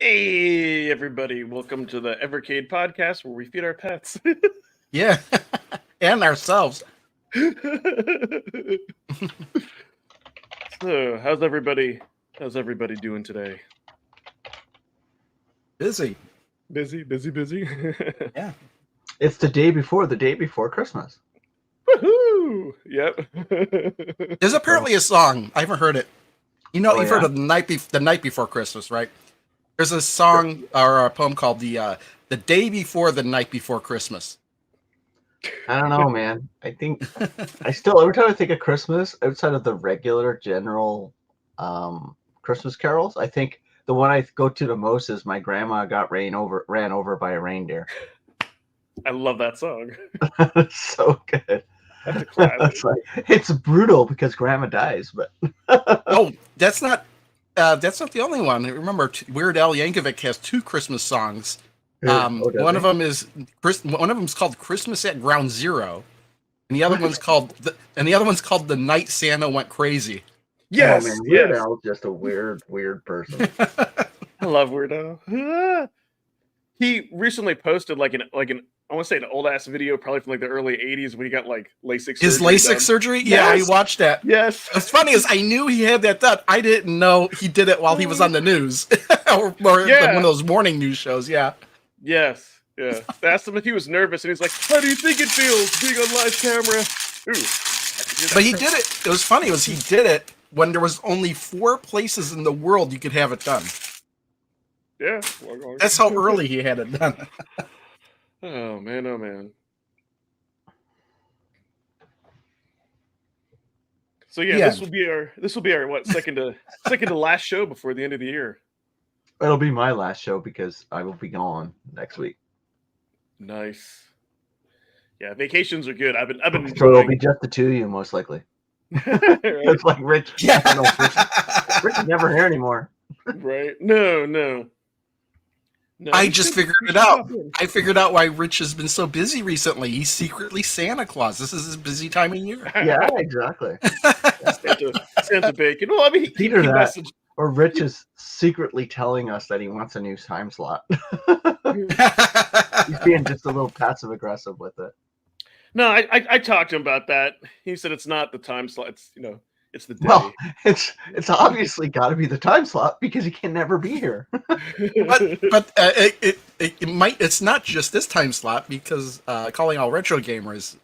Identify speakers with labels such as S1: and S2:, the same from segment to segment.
S1: Hey, everybody. Welcome to the Evercade podcast where we feed our pets.
S2: Yeah, and ourselves.
S1: So, how's everybody doing today?
S2: Busy.
S1: Busy.
S2: Yeah.
S3: It's the day before Christmas.
S1: Woohoo! Yep.
S2: There's apparently a song. I haven't heard it. You know, you've heard of the night before Christmas, right? There's a song or a poem called the day before the night before Christmas.
S3: I don't know, man. I think I still every time I think of Christmas, outside of the regular general Christmas carols, I think the one I go to the most is my grandma got ran over by a reindeer.
S1: I love that song.
S3: It's so good.
S1: That's a classic.
S3: It's brutal because grandma dies, but
S2: Oh, that's not the only one. Remember, Weird Al Yankovic has two Christmas songs. One of them's called "Christmas at Ground Zero," and the other one's called "The Night Santa Went Crazy."
S1: Yes,
S3: man, Weird Al's just a weird person.
S1: I love Weird Al. He recently posted like an I want to say an old ass video, probably from like the early '80s when he got like LASIK surgery.
S2: His LASIK surgery? Yeah,
S1: Yes.
S2: I watched that.
S1: Yes.
S2: What's funny is I knew he had that done. I didn't know he did it while he was on the news or like one of those morning news shows. Yeah.
S1: Yes. Yeah. I asked him if he was nervous, and he's like, "How do you think it feels being on live camera?" Ooh.
S2: But he did it. It was funny was he did it when there was only 4 places in the world you could have it done.
S1: Yeah.
S2: That's how early he had it done.
S1: Oh man. So yeah, this will be our what second to last show before the end of the year.
S3: It'll be my last show because I will be gone next week.
S1: Nice. Yeah, vacations are good. I've been
S3: So it'll be just the two of you most likely. It's like Rich.
S2: Yeah.
S3: Rich is never here anymore.
S1: Right? No.
S2: I just figured it out. I figured out why Rich has been so busy recently. He's secretly Santa Claus. This is his busy time of year.
S3: Yeah, exactly.
S1: Santa bacon. Well, I mean, he messaged.
S3: Or Rich is secretly telling us that he wants a new time slot. He's being just a little passive aggressive with it.
S1: No, I talked to him about that. He said it's not the time slot. It's it's the day.
S3: Well, it's obviously got to be the time slot because he can never be here.
S2: but it's not just this time slot because calling all retro gamers.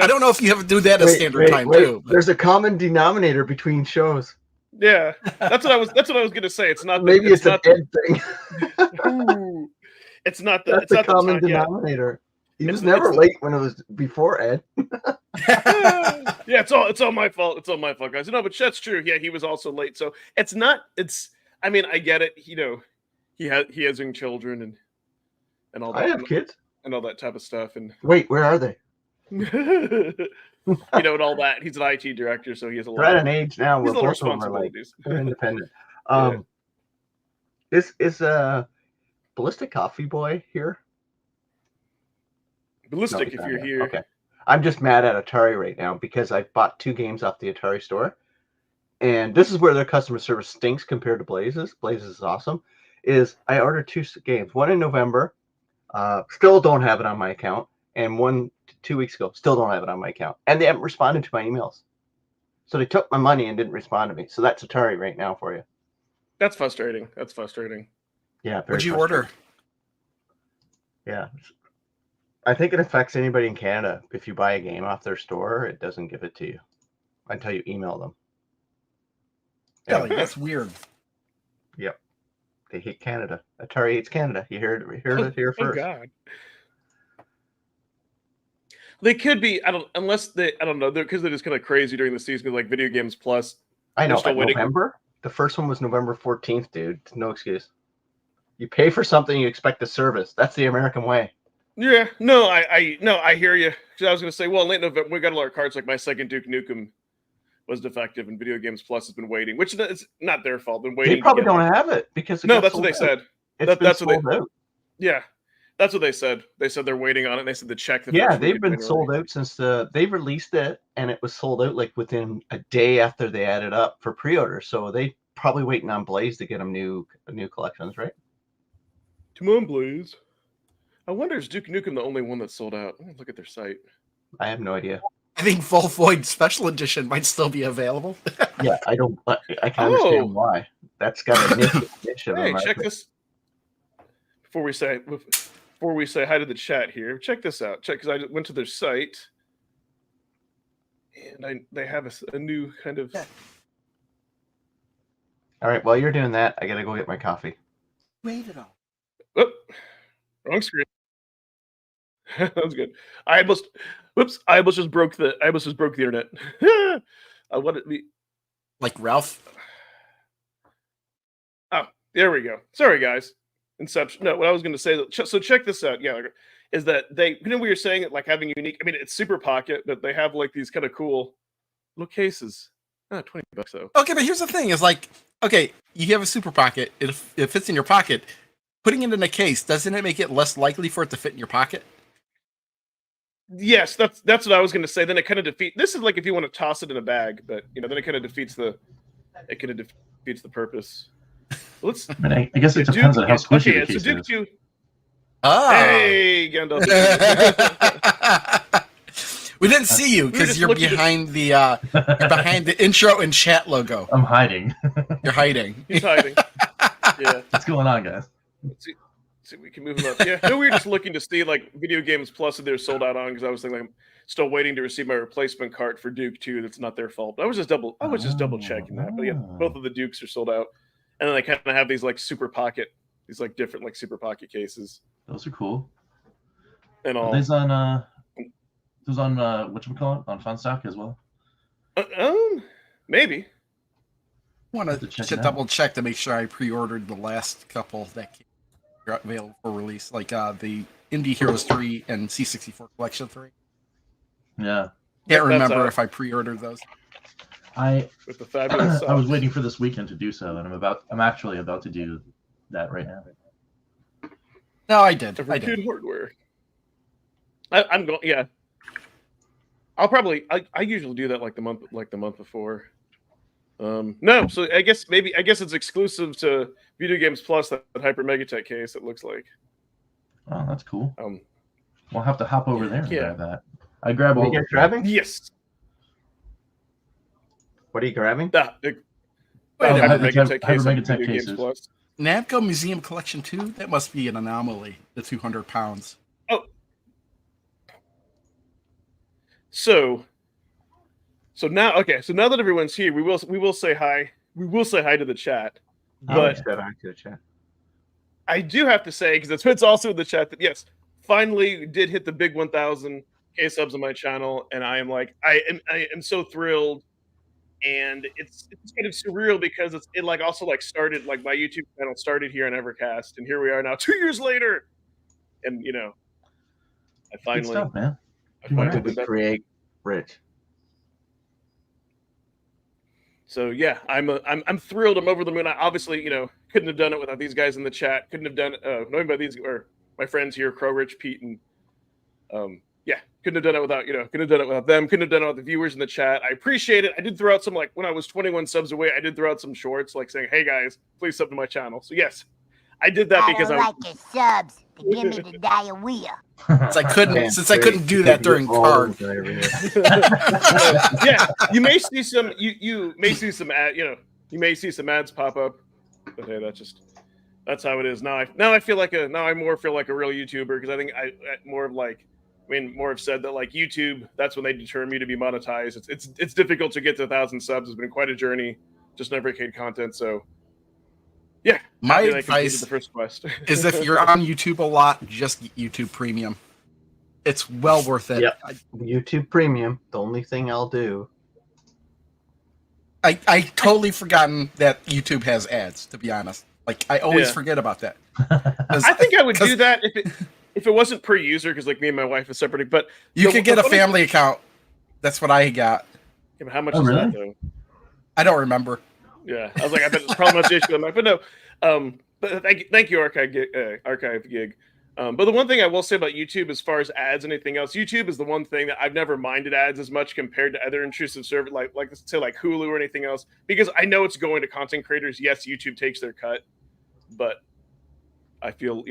S2: I don't know if you have to do that as standard time too. But.
S3: There's a common denominator between shows.
S1: Yeah, that's what I was gonna say. It's not.
S3: Maybe it's an Ed thing.
S1: Ooh, it's not the.
S3: That's
S1: it's not
S3: the common
S1: the
S3: denominator. He was never late when it was before Ed.
S1: Yeah, it's all my fault. It's all my fault, guys. No, but that's true. Yeah, he was also late. So it's not. I mean, I get it. He has young children and all that.
S3: I have kids
S1: and all that type of stuff. And
S3: wait, where are they?
S1: and all that. He's an IT director, so he has a lot.
S3: They're at an age now where
S1: both
S3: of them are like they're independent. Is Ballistic Coffee Boy here?
S1: Ballistic, if you're here.
S3: Okay. I'm just mad at Atari right now because I bought 2 games off the Atari store. And this is where their customer service stinks compared to Blaze's. Blaze's is awesome. I ordered 2 games. One in November. Still don't have it on my account. And one 2 weeks ago. Still don't have it on my account. And they haven't responded to my emails. So they took my money and didn't respond to me. So that's Atari right now for you.
S1: That's frustrating.
S3: Yeah.
S2: What'd you order?
S3: Yeah. I think it affects anybody in Canada. If you buy a game off their store, it doesn't give it to you until you email them.
S2: Kelly, that's weird.
S3: Yep. They hate Canada. Atari hates Canada. You heard it here first.
S1: Oh God. They could be. I don't know. Because they're just kind of crazy during the season, like Video Games Plus.
S3: I know. November. The first one was November 14th, dude. No excuse. You pay for something, you expect the service. That's the American way.
S1: Yeah, no, I hear you. Because I was going to say, well, in late November, we got a lot of cards. Like my second Duke Nukem was defective, and Video Games Plus has been waiting, which is not their fault. Been waiting.
S3: They probably don't have it because
S1: no, that's what they said.
S3: That's what they out.
S1: Yeah, that's what they said. They said they're waiting on it. And they said to check.
S3: They've been sold out since they released it, and it was sold out like within a day after they added up for pre-order. So they probably waiting on Blaze to get them new collections, right?
S1: Come on, Blaze. I wonder, is Duke Nukem the only one that's sold out? Let me look at their site.
S3: I have no idea.
S2: I think Full Void Special Edition might still be available.
S3: Yeah, I can understand why. That's got a niche.
S1: Hey, check this. Before we say hi to the chat here, check this out. Check, because I just went to their site, and they have a new kind of.
S3: All right, while you're doing that, I gotta go get my coffee.
S2: Wait it all.
S1: Oh, wrong screen. That was good. I almost just broke the internet. I wanted to be
S2: like Ralph.
S1: Oh, there we go. Sorry, guys. Inception. No, what I was going to say. So check this out. Yeah, is that we were saying it like having unique. I mean, it's Super Pocket, but they have like these kind of cool little cases. $20 though.
S2: Okay, but here's the thing: is like, okay, you have a Super Pocket. It fits in your pocket. Putting it in a case, doesn't it make it less likely for it to fit in your pocket?
S1: Yes, that's what I was going to say. Then it kind of defeats. This is like if you want to toss it in a bag, but then it kind of defeats the purpose. Let's.
S4: I guess it depends on how squishy the case
S1: Duke
S4: is.
S1: 2.
S2: Oh.
S1: Hey, Gandalf.
S2: We didn't see you because you're behind the intro and chat logo.
S4: I'm hiding.
S2: You're hiding.
S1: He's hiding. Yeah.
S4: What's going on, guys?
S1: Let's see if we can move him up. Yeah. No, we were just looking to see like Video Games Plus that they're sold out on, because I was thinking I'm still waiting to receive my replacement cart for Duke 2. That's not their fault. I was just double checking that. But yeah, both of the Dukes are sold out. And then they kind of have these like Super Pocket, these like different like Super Pocket cases.
S4: Those are cool.
S1: And all.
S4: Are these on whatchamacallit, on Funstock as well?
S1: Maybe.
S2: I want to double check to make sure I pre-ordered the last couple that came available for release, like the Indie Heroes 3 and C64 Collection 3.
S4: Yeah.
S2: Can't remember if I pre-ordered those.
S1: With the fabulous
S4: I was waiting for this weekend to do so, and I'm actually about to do that right now.
S2: No, I did.
S1: Evercade hardware. I'm going. Yeah. I'll probably. I usually do that like the month before. No, so I guess it's exclusive to Video Games Plus, that Hyper Megatech case. It looks like.
S4: Oh, that's cool. We'll have to hop over there and grab that. I grab
S3: all. You guys grabbing?
S1: Yes.
S3: What are you grabbing?
S1: Hyper
S4: Megatech cases.
S2: Namco Museum Collection 2? That must be an anomaly, the 200 pounds.
S1: Oh. So now that everyone's here, we will say hi. We will say hi to the chat. But
S3: said hi to the chat.
S1: I do have to say, because it's also in the chat, that yes, finally did hit the big 1,000 K subs on my channel, and I am so thrilled. And it's kind of surreal because it like also like started, like my YouTube channel started here on Evercast, and here we are now 2 years later, and I finally,
S4: good stuff, man.
S1: I finally did that.
S3: Create rich.
S1: So yeah, I'm thrilled. I'm over the moon. I obviously couldn't have done it without these guys in the chat. Couldn't have done it knowing about these or my friends here, Crow Rich, Pete, and yeah, couldn't have done it without couldn't have done it without them. Couldn't have done it without the viewers in the chat. I appreciate it. I did throw out some, like when I was 21 subs away, I did throw out some shorts like saying, "Hey guys, please sub to my channel." So yes, I did that because I
S5: like your subs to give me the diarrhea.
S2: Since I couldn't do that during card.
S1: Yeah, you may see some. You may see some ad. You may see some ads pop up. But hey, that's how it is now. I feel like I more feel like a real YouTuber, because I think more have said that like YouTube, that's when they determine you to be monetized. It's difficult to get to 1,000 subs. It's been quite a journey, just in Evercade content. So yeah,
S2: my advice
S1: the first quest
S2: is if you're on YouTube a lot, just get YouTube Premium. It's well worth it.
S3: Yep. YouTube Premium, the only thing I'll do.
S2: I totally forgotten that YouTube has ads, to be honest. Like, I always forget about that.
S1: I think I would do that if it wasn't per user, because like me and my wife is separating. But
S2: you could get a family account. That's what I got.
S1: Yeah, but how much is that though?
S2: I don't remember.
S1: Yeah, I was like, I bet it's probably much issue. But no, but thank you, Archive Gig. But the one thing I will say about YouTube, as far as ads and anything else, YouTube is the one thing that I've never minded ads as much compared to other intrusive service, like say like Hulu or anything else, because I know it's going to content creators. Yes, YouTube takes their cut, but I feel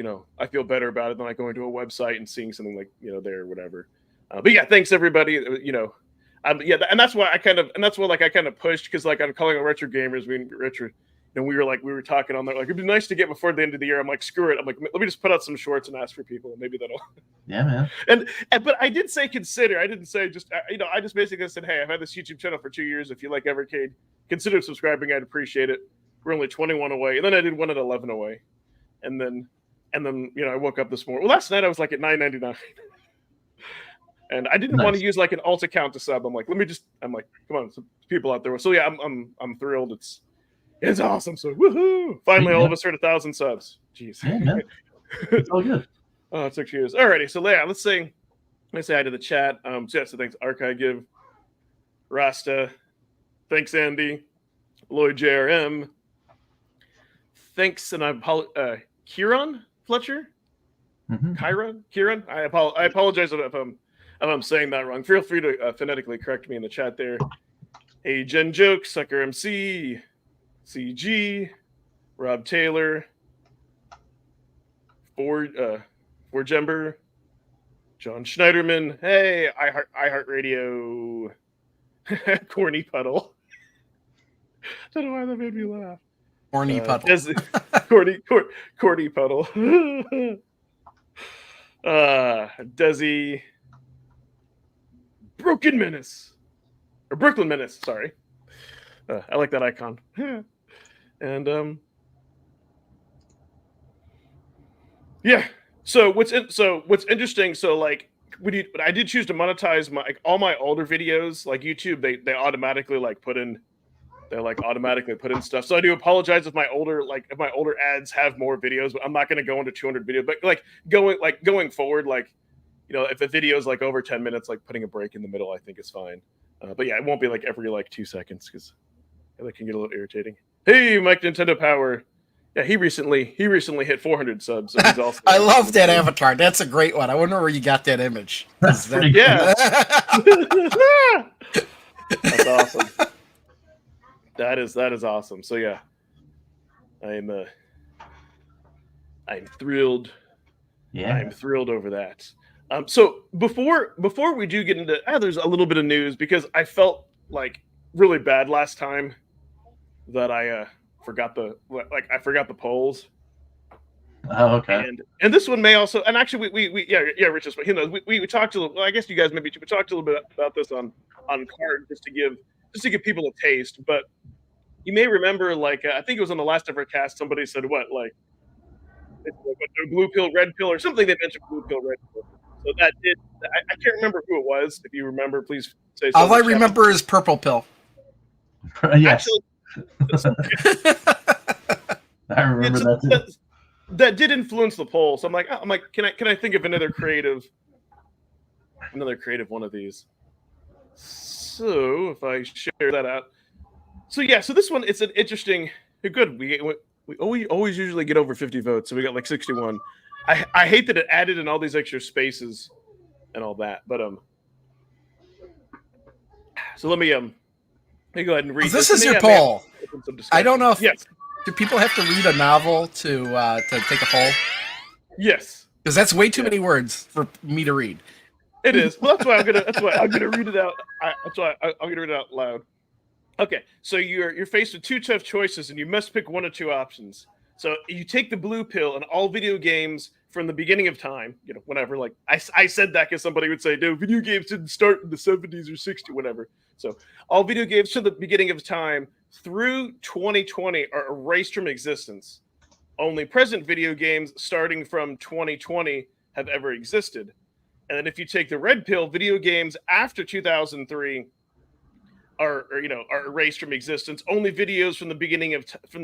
S1: better about it than like going to a website and seeing something like there or whatever. But yeah, thanks everybody. Yeah, and that's why I kind of pushed, because like I'm calling on retro gamers, and we were talking on there, like it'd be nice to get before the end of the year. I'm like, screw it. I'm like, let me just put out some shorts and ask for people, and maybe that'll.
S4: Yeah, man.
S1: And but I did say consider. I didn't say just I just basically said, hey, I've had this YouTube channel for 2 years. If you like Evercade, consider subscribing. I'd appreciate it. We're only 21 away, and then I did one at 11 away, and then I woke up this morning. Well, last night I was like at $9.99. And I didn't want to use like an alt account to sub. I'm like, come on, some people out there. So yeah, I'm thrilled. It's awesome. So woohoo! Finally, all of us hit 1,000 subs. Jeez.
S4: Yeah, man. It's all good.
S1: Oh, it took years. Alrighty, so yeah, let's say hi to the chat. So thanks, Archive Give, Rasta, thanks Andy, Lloyd JRM, thanks, and Kieran Fletcher, Kieran. I apologize if I'm saying that wrong. Feel free to phonetically correct me in the chat there. Hey, Jen Joke, Sucker MC, CG, Rob Taylor, Forgember, John Schneiderman. Hey, iHeartRadio, Corny Puddle. Don't know why that made me laugh.
S2: Corny Puddle.
S1: Corny Puddle. Desi. Brooklyn Menace, sorry. I like that icon. And yeah. So what's interesting? So like, I did choose to monetize all my older videos. Like YouTube, they automatically put in stuff. So I do apologize if my older ads have more videos, but I'm not going to go into 200 videos. But going forward, if a video is over 10 minutes, putting a break in the middle, I think is fine. But yeah, it won't be every 2 seconds, because that can get a little irritating. Hey, Mike Nintendo Power. Yeah, he recently hit 400 subs. So he's also
S2: I love that avatar. That's a great one. I wonder where you got that image.
S4: That's pretty cool.
S1: Yeah. That's awesome. That is awesome. So yeah, I'm thrilled.
S4: Yeah,
S1: I'm thrilled over that. So before we do get into, there's a little bit of news, because I felt really bad last time that I forgot the polls.
S4: Oh, okay.
S1: And this one may also, and actually we Rich, but we talked a little. Well, I guess you guys maybe we talked a little bit about this on card, just to give people a taste. But you may remember, I think it was on the last Evercast, somebody said blue pill, red pill, or something. They mentioned blue pill, red pill. So that did. I can't remember who it was. If you remember, please say so.
S2: All I remember is purple pill.
S4: Yes.
S1: Actually,
S4: I remember that too.
S1: That did influence the poll. So I'm like, can I think of another creative one of these? So if I share that out, so yeah, so this one, it's an interesting. Good. We always usually get over 50 votes, so we got 61. I hate that it added in all these extra spaces and all that, but so let me go ahead and read.
S2: This is your poll. I don't know if do people have to read a novel to take a poll?
S1: Yes,
S2: because that's way too many words for me to read.
S1: It is. Well, that's why I'm gonna read it out. That's why I'm gonna read it out loud. Okay, so you're faced with two tough choices, and you must pick one of two options. So you take the blue pill, and all video games from the beginning of time, whenever. I said that because somebody would say, no, video games didn't start in the 70s or 60s, whatever. So all video games from the beginning of time through 2020 are erased from existence. Only present video games starting from 2020 have ever existed. And then if you take the red pill, video games after 2003 are erased from existence. Only videos from the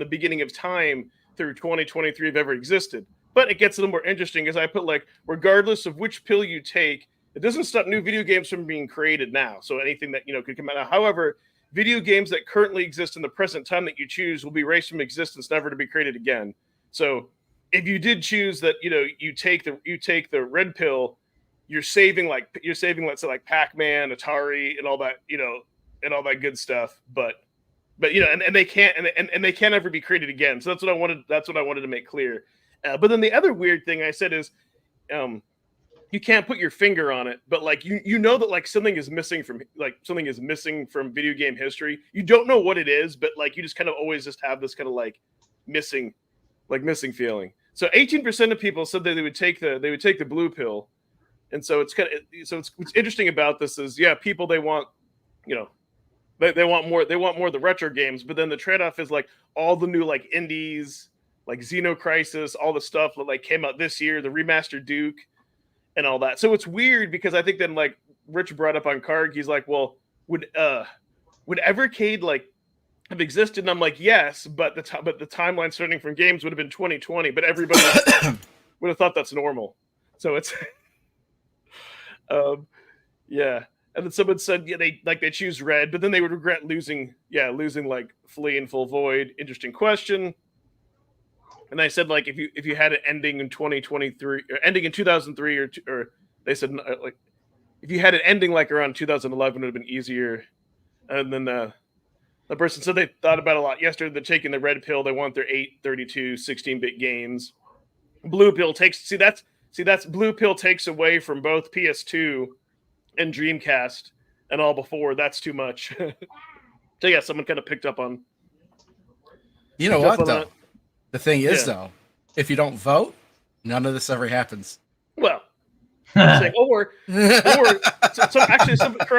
S1: beginning of time through 2023 have ever existed. But it gets a little more interesting as I put like, regardless of which pill you take, it doesn't stop new video games from being created now. So anything that could come out now. However, video games that currently exist in the present time that you choose will be erased from existence, never to be created again. So if you did choose that, you take the red pill, you're saving let's say like Pac-Man, Atari, and all that, and all that good stuff. But and they can't and they can't ever be created again. So that's what I wanted to make clear. But then the other weird thing I said is, you can't put your finger on it, but like you know that like something is missing from video game history. You don't know what it is, but like you just kind of always just have this kind of like missing feeling. So 18% of people said that they would take the blue pill, and so it's what's interesting about this is people they want they want more of the retro games, but then the trade-off is like all the new like indies like Xenocrisis, all the stuff that like came out this year, the remastered Duke and all that. So it's weird because I think then like Rich brought up on Karg, he's like, well, would Evercade like have existed? And I'm like, yes, but the timeline starting from games would have been 2020, but everybody would have thought that's normal. So it's yeah. And then someone said they choose red, but then they would regret losing like Flea and Full Void. Interesting question. And I said like if you had it ending in 2023 or ending in 2003 or they said like if you had it ending like around 2011 it would have been easier. And then the person said they thought about it a lot yesterday. They're taking the red pill. They want their 8, 32, 16-bit games. Blue pill that's blue pill takes away from both PS2 and Dreamcast and all before. That's too much. So yeah, someone kind of picked up on.
S2: You know what though? The thing is though, if you don't vote, none of this ever happens.
S1: Well, I'm saying, or actually,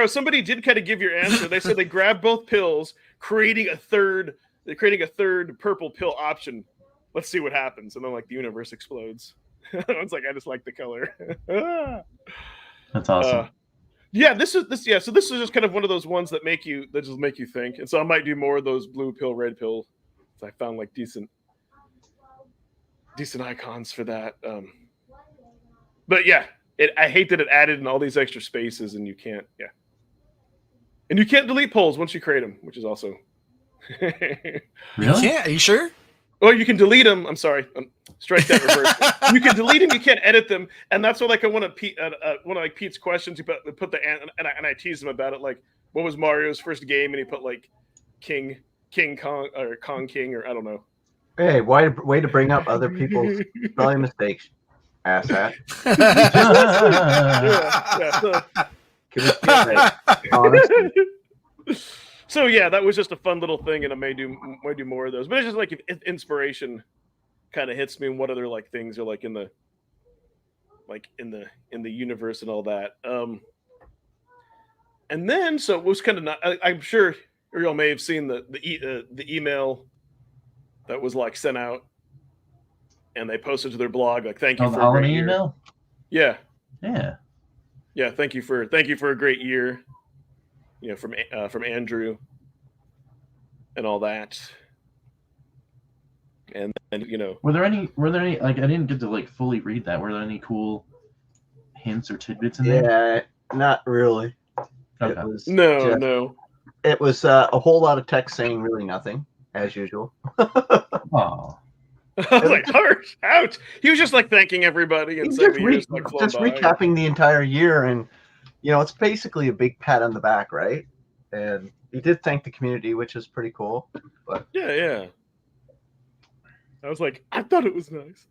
S1: somebody did kind of give your answer. They said they grabbed both pills, creating a third purple pill option. Let's see what happens, and then like the universe explodes. I was like, I just like the color.
S4: That's awesome.
S1: So this is just kind of one of those ones that just make you think. And so I might do more of those blue pill, red pill. I found like decent icons for that. But yeah, I hate that it added in all these extra spaces, and you can't delete polls once you create them, which is also
S2: really? Yeah, are you sure?
S1: Well, you can delete them. I'm sorry, strike that reverse. You can delete them. You can't edit them, and that's what like one of Pete's questions. He put the and I teased him about it. Like, what was Mario's first game? And he put like King Kong or Kong King or I don't know.
S3: Hey, way to bring up other people's spelling mistakes, asshat.
S1: So yeah, that was just a fun little thing, and I may do more of those. But it's just like if inspiration kind of hits me, and what other like things are like in the universe and all that. And then so it was kind of not. I'm sure you may have seen the email that was like sent out, and they posted to their blog like, "Thank you for a great year." Email. Yeah. Thank you for a great year. From Andrew and all that. And then,
S4: were there any like I didn't get to like fully read that. Were there any cool hints or tidbits in there?
S3: Yeah, not really.
S4: Okay.
S3: It was
S1: no.
S3: It was a whole lot of text saying really nothing, as usual.
S1: Oh. I was like, harsh, ouch. He was just like thanking everybody and saying
S3: just recapping the entire year, and it's basically a big pat on the back, right? And he did thank the community, which is pretty cool. But
S1: yeah. I was like, I thought it was nice.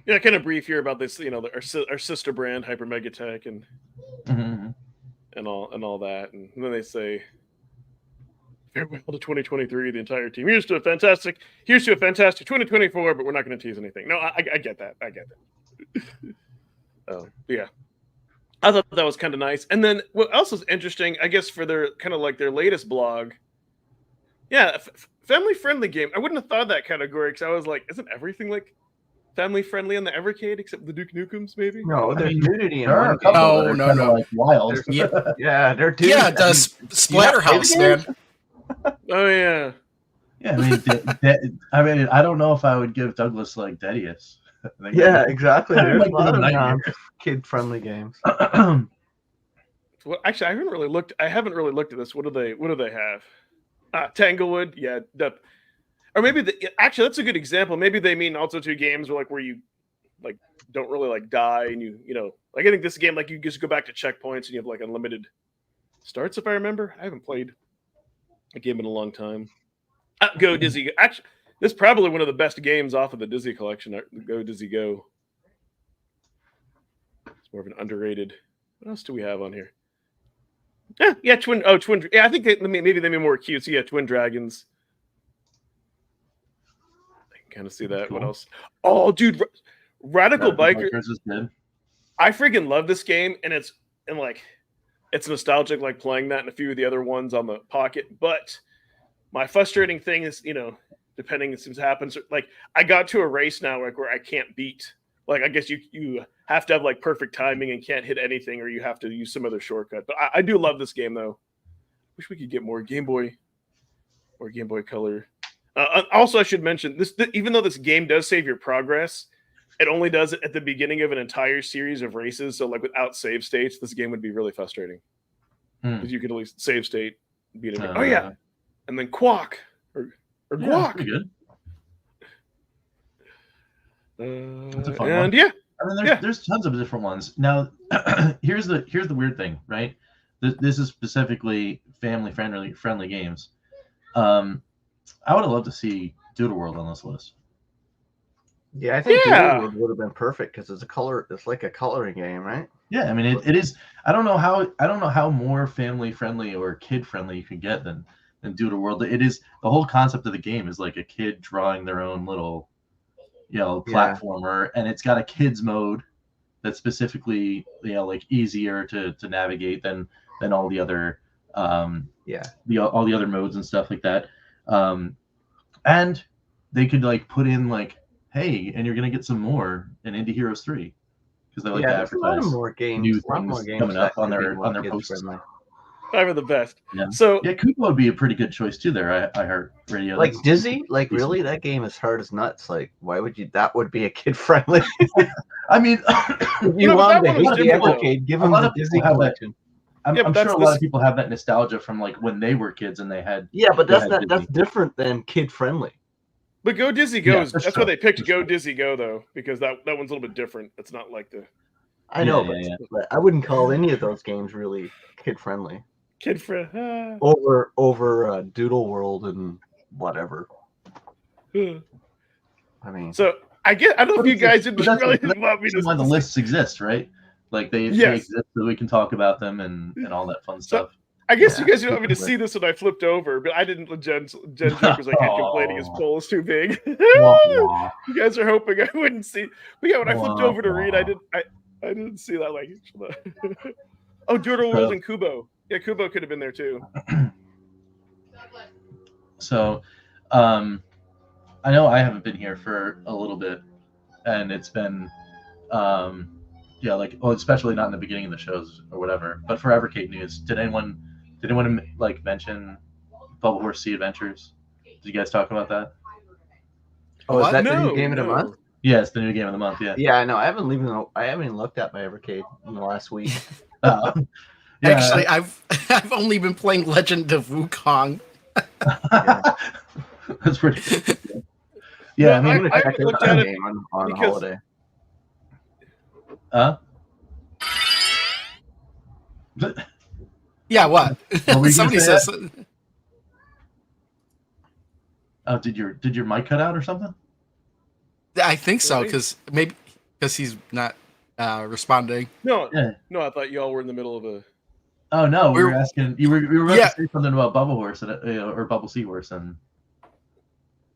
S1: Yeah, kind of brief here about this, our sister brand, Hyper Megatech, and and all that, and then they say, farewell to 2023, the entire team. Here's to a fantastic 2024, but we're not going to tease anything. No, I get that. Yeah. I thought that was kind of nice. And then what else was interesting, I guess, for their kind of like their latest blog. Yeah, family friendly game. I wouldn't have thought of that category because I was like, isn't everything like family friendly on the Evercade, except the Duke Nukems, maybe?
S3: No, there's nudity in
S4: There are
S3: one
S4: a couple
S2: No,
S4: that are
S2: no,
S4: kinda,
S2: no.
S4: like wild.
S3: game. Yeah, they're dudes.
S2: Yeah, the Splatterhouse, man.
S1: Oh yeah.
S4: Yeah, I mean, I don't know if I would give Douglas like Dedius.
S3: Yeah, exactly.
S4: That
S3: There's
S4: might
S3: a lot
S4: give him
S3: of
S4: nightmares.
S3: kid-friendly games.
S1: Well, actually, I haven't really looked at this. What do they have? Tanglewood, yeah. Or maybe actually that's a good example. Maybe they mean also 2 games where you like don't really like die and you know like I think this game like you just go back to checkpoints and you have like unlimited starts if I remember. I haven't played a game in a long time. Go Dizzy. Actually, this is probably one of the best games off of the Dizzy collection. Go Dizzy Go. It's more of an underrated. What else do we have on here? Yeah, Twin. Yeah, I think maybe they mean more cute. So yeah, Twin Dragons. I can kind of see that.
S4: Cool.
S1: What else? Oh, dude, Radical Biker.
S4: Is good.
S1: I freaking love this game, and it's nostalgic, like playing that and a few of the other ones on the Pocket. But my frustrating thing is, depending as happens, like I got to a race now where I can't beat. Like I guess you have to have like perfect timing and can't hit anything, or you have to use some other shortcut. But I do love this game though. Wish we could get more Game Boy or Game Boy Color. Also, I should mention this: even though this game does save your progress, it only does it at the beginning of an entire series of races. So, like without save states, this game would be really frustrating because you could at least save state, beat it. Oh yeah, and then Quack or Guac.
S4: Pretty good.
S1: That's
S4: a fun one.
S1: Yeah.
S4: I mean, there's tons of different ones. Now, here's the weird thing, right? This is specifically family friendly games. I would have loved to see Doodle World on this list.
S3: Yeah, I think Doodle World would have been perfect because it's like a coloring game, right?
S4: Yeah, I mean it is. I don't know how more family friendly or kid friendly you could get than Doodle World. It is the whole concept of the game is like a kid drawing their own little platformer, and it's got a kids mode that's specifically like easier to navigate than all the other all the other modes and stuff like that. And they could like put in like, hey, and you're gonna get some more in Indie Heroes 3 because they like to advertise
S3: more games,
S4: new things coming up on their posts.
S1: Five the best.
S4: Yeah.
S1: So
S4: yeah, Koopa would be a pretty good choice too. There, I heard radio.
S3: Like Dizzy, like really, that game is hard as nuts. Like, why would you? That would be a kid friendly.
S4: I mean,
S3: if you wanted to hit the Evercade, give them the Dizzy collection.
S4: I'm sure a lot of people have that nostalgia from like when they were kids and they had.
S3: Yeah, but that's different than kid friendly.
S1: But Go Dizzy Go that's why they picked Go Dizzy Go though, because that one's a little bit different. It's not like the.
S3: I know, but I wouldn't call any of those games really kid friendly.
S1: Kid friend
S3: over Doodle World and whatever. I mean,
S1: so I don't know if you guys didn't really want me to.
S4: Why the lists exist, right? Like they exist so we can talk about them and all that fun stuff.
S1: I guess you guys didn't want me to see this when I flipped over, but I didn't. Jen joke was like complaining his poll is too big. You guys are hoping I wouldn't see. But yeah, when I flipped over to read, I didn't see that like. Oh, Doodle World and Kubo. Yeah, Kubo could have been there too.
S4: So, I know I haven't been here for a little bit, and it's been, especially not in the beginning of the shows or whatever. But for Evercade news, did anyone like mention Bubble Horse Sea Adventures? Did you guys talk about that?
S3: Oh, is that the new game of the month?
S4: Yeah, it's the new game of the month. Yeah.
S3: Yeah, no, I haven't even looked at my Evercade in the last week.
S2: Yeah. Actually, I've only been playing Legend of Wukong.
S4: That's pretty good. Yeah,
S3: I mean, I looked at it on holiday.
S2: Yeah, what? Somebody says.
S4: Oh, did your mic cut out or something?
S2: I think so, because he's not responding.
S1: No, I thought y'all were in the middle of a.
S4: Oh no, we were asking. You were about to say something about Bubble Horse or Bubble Seahorse, and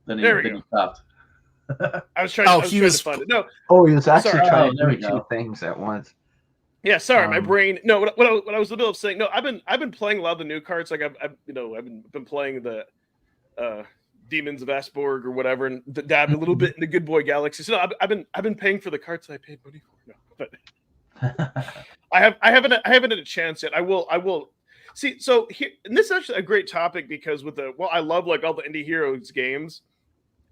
S4: then he stopped.
S1: I was trying. To find it. No.
S3: Oh, he was actually trying to do two things at once.
S1: Yeah, sorry, my brain. No, what I was in the middle of saying. No, I've been playing a lot of the new cards. Like I've been playing the Demons of Asborg or whatever, and dabbed a little bit into Good Boy Galaxy. So no, I've been paying for the carts I paid money for. No, but I haven't had a chance yet. I will see. So here, and this is actually a great topic because I love like all the Indie Heroes games.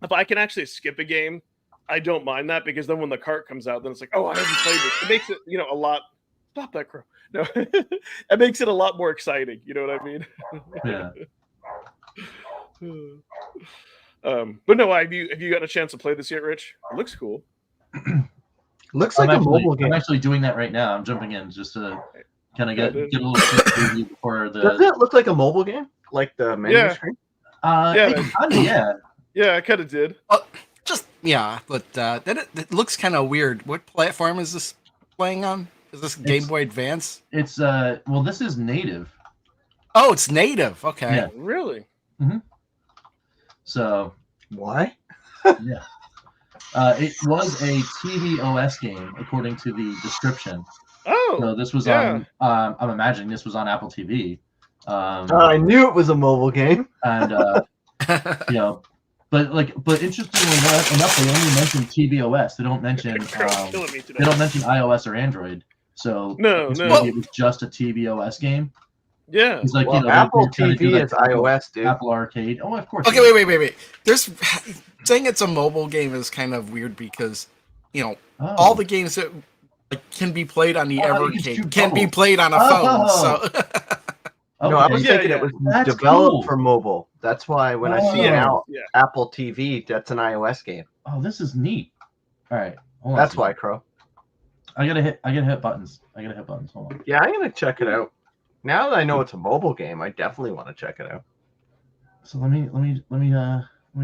S1: If I can actually skip a game, I don't mind that because then when the cart comes out, then it's like, oh, I haven't played it. It makes it, a lot. Stop that crow. No, it makes it a lot more exciting. You know what I mean?
S4: Yeah.
S1: But no, have you got a chance to play this yet, Rich? It looks cool.
S3: Looks like a mobile game.
S4: I'm actually doing that right now. I'm jumping in just to kind of get a little preview before the.
S3: Does it look like a mobile game? Like the menu screen?
S4: Yeah.
S1: Yeah, I kind of did.
S2: But then it looks kind of weird. What platform is this playing on? Is this Game Boy Advance?
S4: It's this is native.
S2: Oh, it's native. Okay.
S4: Yeah.
S1: Really?
S4: Mm-hmm. So
S3: why?
S4: Yeah. It was a TV OS game, according to the description.
S1: Oh.
S4: So this was on. I'm imagining this was on Apple TV.
S3: I knew it was a mobile game.
S4: And but interestingly enough, they only mention tvOS. They don't mention iOS or Android. So maybe it was just a tvOS game.
S1: Yeah,
S4: it's like
S3: Apple TV is iOS, dude.
S4: Apple Arcade. Oh, of course.
S2: Okay, wait. There's saying it's a mobile game is kind of weird because all the games that can be played on the Evercade can be played on a phone. So.
S3: No, I was thinking it was developed for mobile. That's why when I see now Apple TV, that's an iOS game.
S4: Oh, this is neat. All right,
S3: that's why, Crow.
S4: I gotta hit buttons. Hold on.
S3: Yeah, I'm gonna check it out. Now that I know it's a mobile game, I definitely want to check it out.
S4: So let me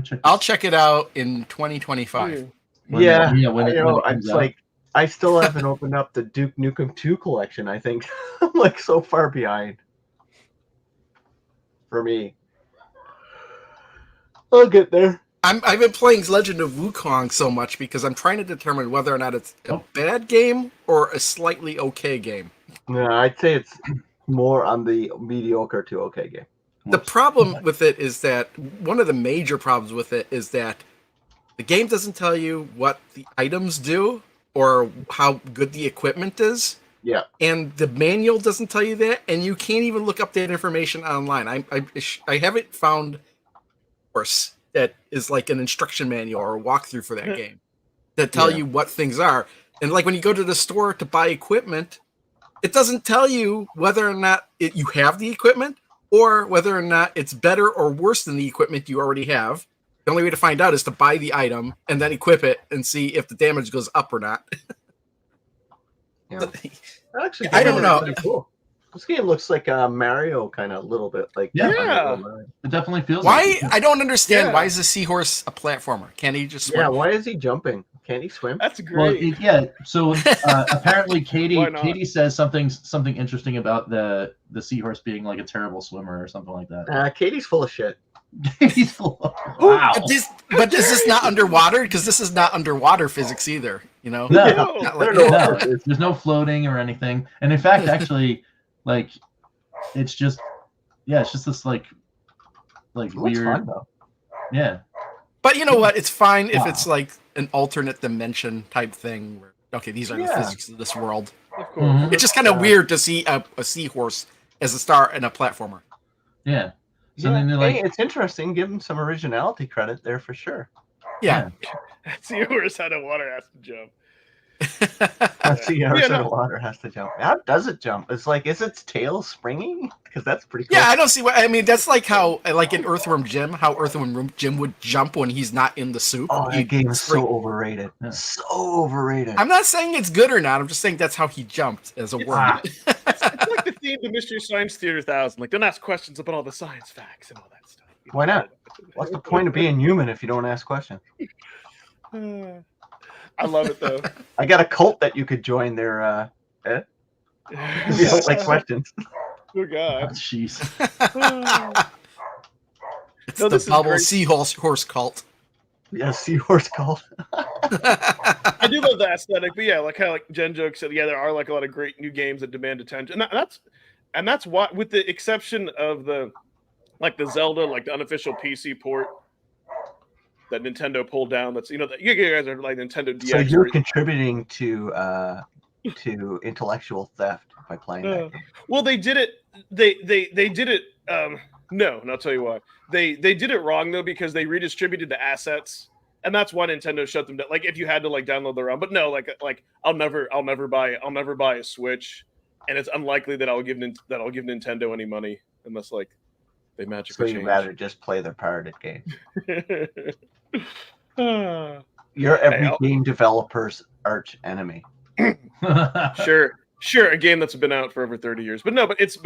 S4: check.
S2: I'll check it out in 2025.
S3: It's like I still haven't opened up the Duke Nukem 2 collection. I think I'm like so far behind. For me, I'll get there.
S2: I've been playing Legend of Wukong so much because I'm trying to determine whether or not it's a bad game or a slightly okay game.
S3: No, I'd say it's more on the mediocre to okay game.
S2: The problem with it is that one of the major problems with it is that the game doesn't tell you what the items do or how good the equipment is.
S3: Yeah,
S2: and the manual doesn't tell you that, and you can't even look up that information online. I haven't found a course that is like an instruction manual or a walkthrough for that game that tell you what things are. And like when you go to the store to buy equipment, it doesn't tell you whether or not you have the equipment or whether or not it's better or worse than the equipment you already have. The only way to find out is to buy the item and then equip it and see if the damage goes up or not.
S3: Yeah. Actually,
S2: I don't know.
S3: Cool. This game looks like a Mario kind of little bit. Like
S4: it definitely feels.
S2: Why? I don't understand. Why is the seahorse a platformer? Can't he just swim?
S3: Yeah. Why is he jumping? Can't he swim?
S1: That's great.
S4: Well, so apparently Katie says something interesting about the seahorse being like a terrible swimmer or something like that.
S3: Katie's full of shit.
S4: Katie's full of wow.
S2: But is this not underwater? Because this is not underwater physics either.
S4: No,
S3: no.
S4: There's no floating or anything. And in fact, actually, like, it's just this like weird.
S3: Fun, though.
S4: Yeah.
S2: But you know what? It's fine if it's like an alternate dimension type thing. Where, okay, these are the physics of this world.
S1: Of course. Mm-hmm.
S2: It's just kind of weird to see a seahorse as a star in a platformer.
S4: Yeah. So then they're like,
S3: hey, it's interesting. Give them some originality credit there for sure.
S2: Yeah.
S1: Seahorse out of water has to jump.
S3: Seahorse out of water has to jump. How does it jump? It's like, is its tail springing? Because that's pretty cool.
S2: Yeah, I don't see what. I mean, that's like how, like in Earthworm Jim, how Earthworm Jim would jump when he's not in the soup.
S3: Oh, that game is so overrated. Yeah. So overrated.
S2: I'm not saying it's good or not. I'm just saying that's how he jumped as a worm.
S1: It's like the theme to Mystery Science Theater 1000. Like, don't ask questions about all the science facts and all that stuff.
S3: Why not? What's the point of being human if you don't ask questions?
S1: I love it though.
S3: I got a cult that you could join there, Ed. If you don't like questions.
S1: Oh God.
S4: Jeez.
S2: It's the bubble seahorse cult.
S3: Yeah, seahorse cult.
S1: I do love the aesthetic, but yeah, like how like Jen Joke said, yeah, there are like a lot of great new games that demand attention, and that's why, with the exception of the Zelda, like the unofficial PC port, that Nintendo pulled down. That's you guys are like Nintendo DX.
S3: So you're contributing to intellectual theft by playing that game.
S1: Well, they did it. They did it. No, and I'll tell you why. They did it wrong though because they redistributed the assets, and that's why Nintendo shut them down. Like if you had to like download the ROM, but no, like I'll never buy a Switch, and it's unlikely that I'll give Nintendo any money unless like they magically change.
S3: So you'd rather just play their pirated games. You're every game developer's arch enemy.
S1: Sure, a game that's been out for over 30 years. But no, but it's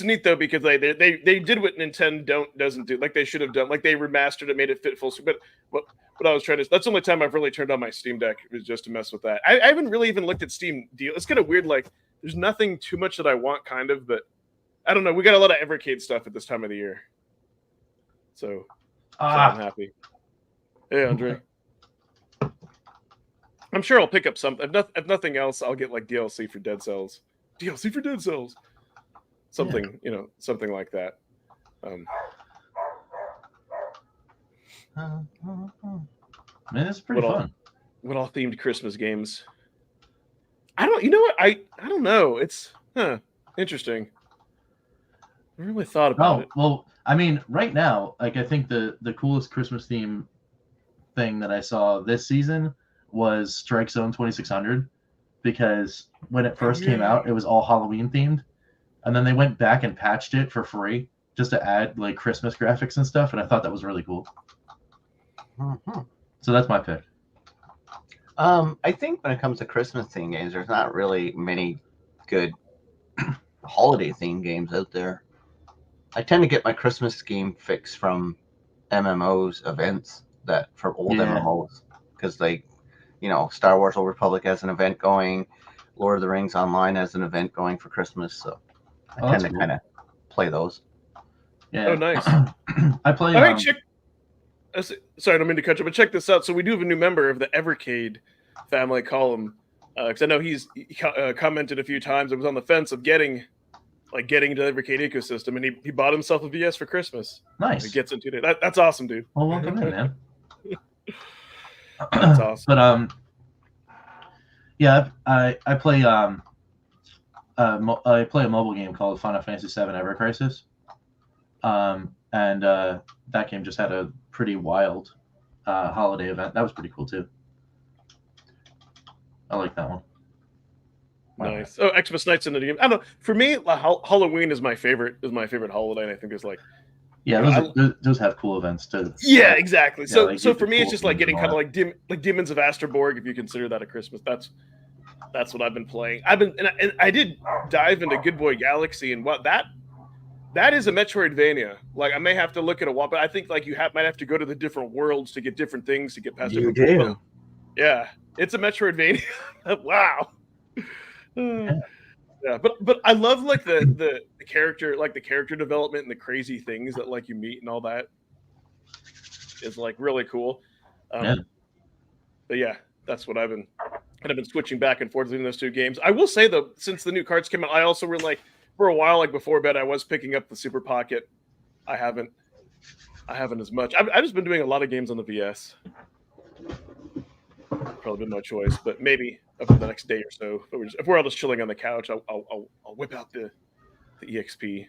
S1: neat though because they did what Nintendo doesn't do. Like they should have done. Like they remastered it, made it fit full. But what I was trying to, that's the only time I've really turned on my Steam Deck was just to mess with that. I haven't really even looked at Steam deal. It's kind of weird. Like there's nothing too much that I want, kind of, but I don't know. We got a lot of Evercade stuff at this time of the year, so I'm happy. Hey, Andre. I'm sure I'll pick up something. If nothing else, I'll get like DLC for Dead Cells. Something, something like that.
S4: Man, it's pretty fun.
S1: What all themed Christmas games? I don't know. It's interesting. I really thought about it.
S4: Well, I mean, right now, like I think the coolest Christmas theme thing that I saw this season was Strike Zone 2600, because when it first came out, it was all Halloween themed, and then they went back and patched it for free just to add like Christmas graphics and stuff, and I thought that was really cool.
S3: Mm-hmm.
S4: So that's my pick.
S3: I think when it comes to Christmas theme games, there's not really many good holiday theme games out there. I tend to get my Christmas game fix from MMOs events for old MMOs, because Star Wars Old Republic has an event going, Lord of the Rings Online has an event going for Christmas, so I tend to kind of play those.
S4: Yeah.
S1: Oh, nice.
S4: I play.
S1: All right, sorry, I don't mean to cut you, but check this out. So we do have a new member of the Evercade family column, because I know he commented a few times. I was on the fence of getting into the Evercade ecosystem, and he bought himself a VS for Christmas.
S4: Nice.
S1: He gets into it. That's awesome, dude.
S4: Well, welcome in, man.
S1: That's awesome.
S4: But yeah, I play I play a mobile game called Final Fantasy VII Ever Crisis, and that game just had a pretty wild holiday event. That was pretty cool too. I like that one.
S1: Nice. Oh, Xmas Night's in the game. I don't know. For me, Halloween is my favorite holiday, and I think there's like.
S4: Yeah, those have cool events too.
S1: Yeah, exactly.
S4: Yeah,
S1: so for me, it's just like getting kind of like Demons of Asterborg, if you consider that a Christmas. That's what I've been playing. And I did dive into Good Boy Galaxy, and what that is a Metroidvania. Like I may have to look at a while, but I think like might have to go to the different worlds to get different things to get past.
S3: You do.
S1: Yeah, it's a Metroidvania. Wow. Yeah, but I love like the character, like the character development and the crazy things that like you meet and all that is like really cool. But yeah, that's what I've been switching back and forth between those two games. I will say though, since the new cards came out, I also were like for a while, like before bed, I was picking up the Super Pocket. I haven't as much. I've just been doing a lot of games on the VS. Probably been my choice, but maybe over the next day or so. If we're all just chilling on the couch, I'll whip out the EXP.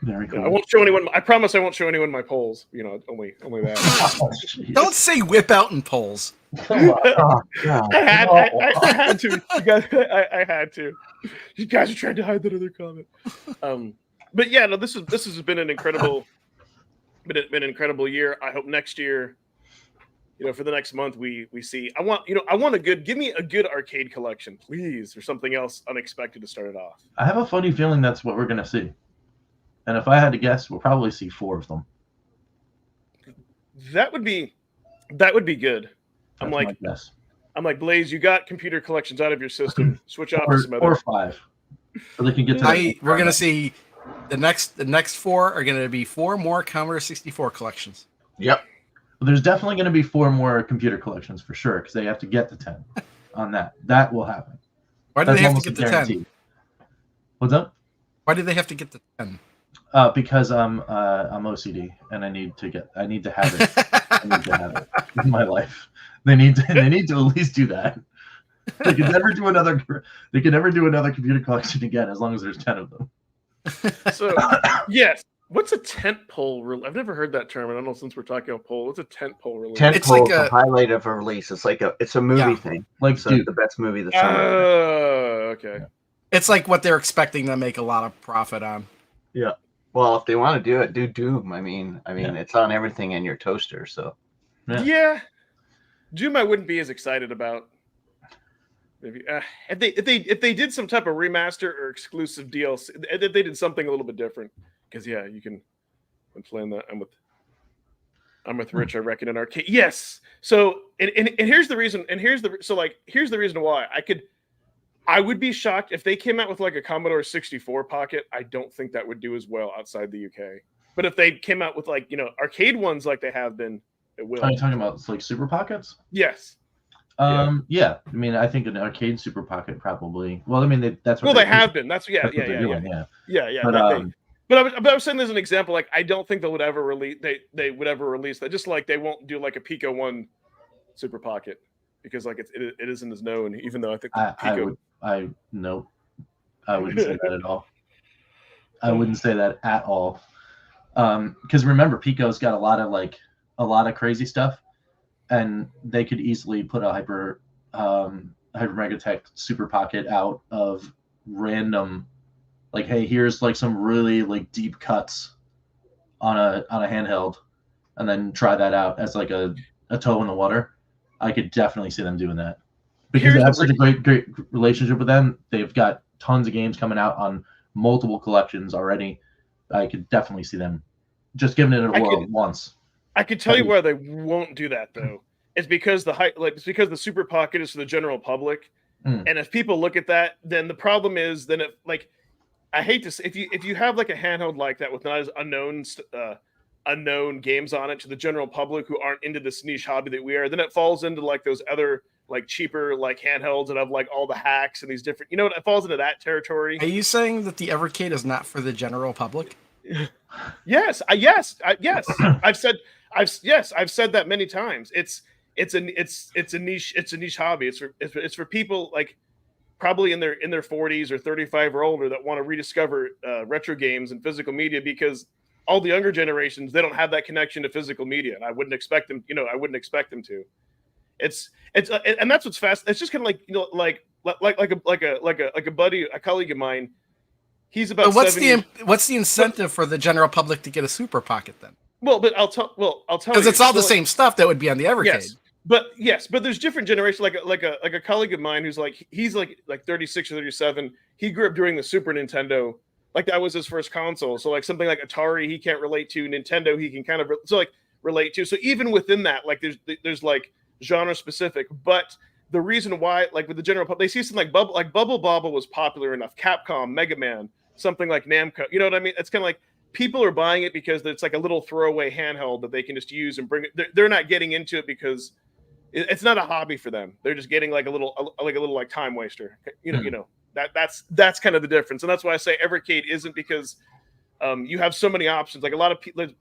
S4: Very cool.
S1: I won't show anyone. I promise I won't show anyone my polls. Only that.
S2: Don't say whip out and polls.
S3: Oh, God.
S1: I had to. You guys, I had to. You guys are trying to hide that other comment. But yeah, no. This has been an incredible year. I hope next year. For the next month, we see. I want give me a good arcade collection, please, or something else unexpected to start it off.
S4: I have a funny feeling that's what we're gonna see, and if I had to guess, we'll probably see 4 of them.
S1: That would be good.
S4: That's
S1: I'm like Blaze. You got computer collections out of your system. Switch off to some other.
S4: Or 5, so they can get to.
S2: We're gonna see the next 4 are gonna be 4 more Commodore 64 collections.
S3: Yep.
S4: Well, there's definitely going to be 4 more computer collections for sure, because they have to get the 10 on that. That will happen.
S2: Why do they have to get the 10?
S4: What's up?
S2: Why do they have to get the 10?
S4: Because I'm OCD and I need to have it. I need to have it. in my life. They need to at least do that. They can never do another computer collection again as long as there's 10 of them.
S1: So yes. What's a tent pole release? I've never heard that term. I don't know, since we're talking about pole. What's a tent pole release?
S3: Tent pole is the highlight of a release. It's like it's a movie thing.
S4: Like
S3: the best movie of the summer.
S1: Okay.
S2: It's like what they're expecting to make a lot of profit on.
S3: Yeah. Well, if they want to do it, do Doom. I mean, it's on everything in your toaster. So.
S1: Yeah. Doom, I wouldn't be as excited about. Maybe if they did some type of remaster or exclusive DLC, if they did something a little bit different. Because you can plan that. I'm with Rich. I reckon in arcade. Yes. So and here's the reason. And here's the reason why I would be shocked if they came out with like a Commodore 64 Pocket. I don't think that would do as well outside the UK. But if they came out with like arcade ones like they have been, it will.
S4: Are you talking about like Super Pockets?
S1: Yes.
S4: Yeah. I mean, I think an arcade Super Pocket probably. Well, I mean, that's what
S1: they have been. That's
S4: what they're doing.
S1: Yeah. But I was saying there's an example. Like I don't think they would ever release. They would ever release that. Just like they won't do like a Pico 1 Super Pocket because like it isn't as known. Even though I think Pico.
S4: I wouldn't say that at all. I wouldn't say that at all. Because remember, Pico's got a lot of crazy stuff, and they could easily put a Hyper Megatech Super Pocket out of random. Like, hey, here's like some really like deep cuts on a handheld, and then try that out as like a toe in the water. I could definitely see them doing that because they have such a great relationship with them. They've got tons of games coming out on multiple collections already. I could definitely see them just giving it a whirl once.
S1: I could tell you why they won't do that though. It's because the Super Pocket is for the general public, and if people look at that, then the problem is I hate to say if you have like a handheld like that with not as unknown games on it to the general public who aren't into this niche hobby that we are, then it falls into like those other like cheaper like handhelds that have like all the hacks and these different. It falls into that territory.
S2: Are you saying that the Evercade is not for the general public?
S1: Yes. I've said that many times. It's a niche hobby. It's for people like probably in their 40s or 35 or older that want to rediscover retro games and physical media because all the younger generations, they don't have that connection to physical media, and I wouldn't expect them. I wouldn't expect them to. And that's what's fast. It's just kind of like a buddy, a colleague of mine. He's about.
S2: What's the incentive for the general public to get a Super Pocket then?
S1: Well, but I'll tell you
S2: because it's all the same stuff that would be on the Evercade.
S1: Yes, but there's different generations. Like a colleague of mine who's he's 36 or 37. He grew up during the Super Nintendo. Like that was his first console. So like something like Atari, he can't relate to. Nintendo, he can kind of relate to. So even within that, like there's like genre specific. But the reason why, like with the general public, they see something like Bubble Bobble was popular enough. Capcom, Mega Man, something like Namco. You know what I mean? It's kind of like people are buying it because it's like a little throwaway handheld that they can just use and bring it. They're not getting into it because it's not a hobby for them. They're just getting like a little time waster. That's kind of the difference, and that's why I say Evercade isn't because you have so many options. Like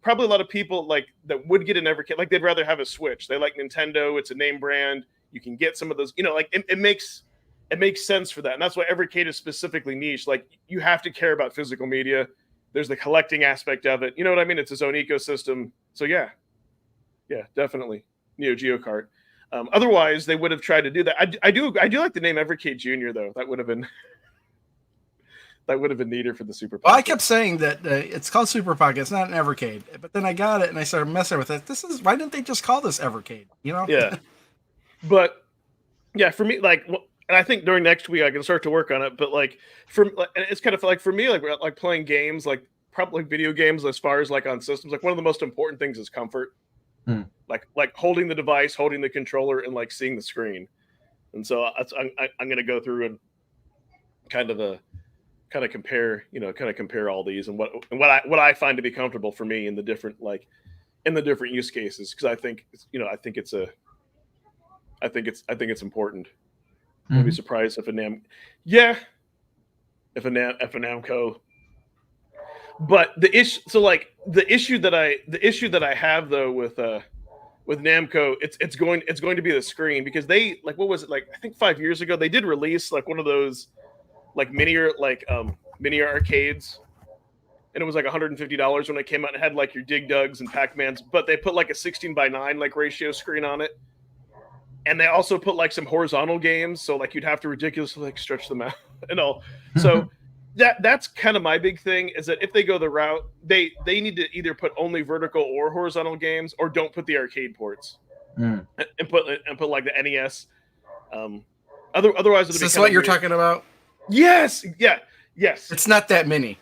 S1: probably a lot of people like that would get an Evercade. Like they'd rather have a Switch. They like Nintendo. It's a name brand. You can get some of those. It makes sense for that, and that's why Evercade is specifically niche. Like you have to care about physical media. There's the collecting aspect of it. You know what I mean? It's its own ecosystem. So yeah, definitely Neo Geo Kart. Otherwise, they would have tried to do that. I do like the name Evercade Junior though. That would have been neater for the Super Pocket.
S2: Well, I kept saying that it's called Super Pocket. It's not an Evercade. But then I got it and I started messing with it. Why didn't they just call this Evercade?
S1: Yeah. But yeah, for me, and I think during next week I can start to work on it. But and it's kind of like for me, like playing games, like probably video games, as far as like on systems, like one of the most important things is comfort. Like holding the device, holding the controller, and like seeing the screen. And so I'm going to go through and kind of compare all these and what I find to be comfortable for me in the different use cases, because I think it's important. I'd be surprised if a Namco. But the issue that I have though with Namco, it's going to be the screen, because they, like, what was it, like, I think 5 years ago they did release like one of those like mini arcades, and it was like $150 when it came out, and it had like your Dig Dugs and Pac-Mans, but they put like a 16:9 like ratio screen on it. And they also put like some horizontal games, so like you'd have to ridiculously like stretch them out and all. So that's kind of my big thing, is that if they go the route, they need to either put only vertical or horizontal games, or don't put the arcade ports and put like the NES. Otherwise,
S2: is this what you're talking about?
S1: Yes, yes.
S2: It's not that many.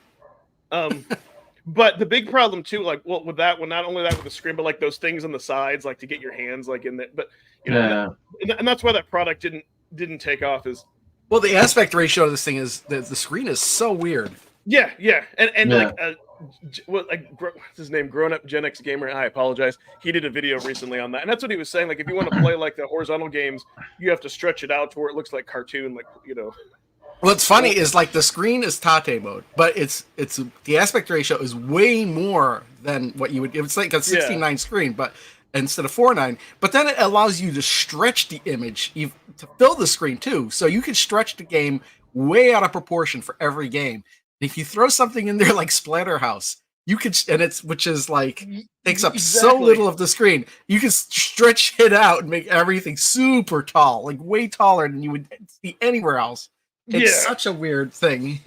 S1: But the big problem too, like, well, with that one, not only that with the screen, but like those things on the sides, like to get your hands like in there. But you know, and that's why that product didn't take off. Is
S2: well, the aspect ratio of this thing is the screen is so weird.
S1: Yeah, and like what's his name? Grown Up Gen X Gamer. I apologize. He did a video recently on that, and that's what he was saying. Like, if you want to play like the horizontal games, you have to stretch it out to where it looks like cartoon, like, you know.
S2: What's funny is like the screen is Tate mode, but it's the aspect ratio is way more than what you would. It's like a 16:9 screen, but instead of 4:9. But then it allows you to stretch the image to fill the screen too, so you can stretch the game way out of proportion for every game. And if you throw something in there like Splatterhouse, you could, which is like takes up so little of the screen, you can stretch it out and make everything super tall, like way taller than you would see anywhere else. It's such a weird thing.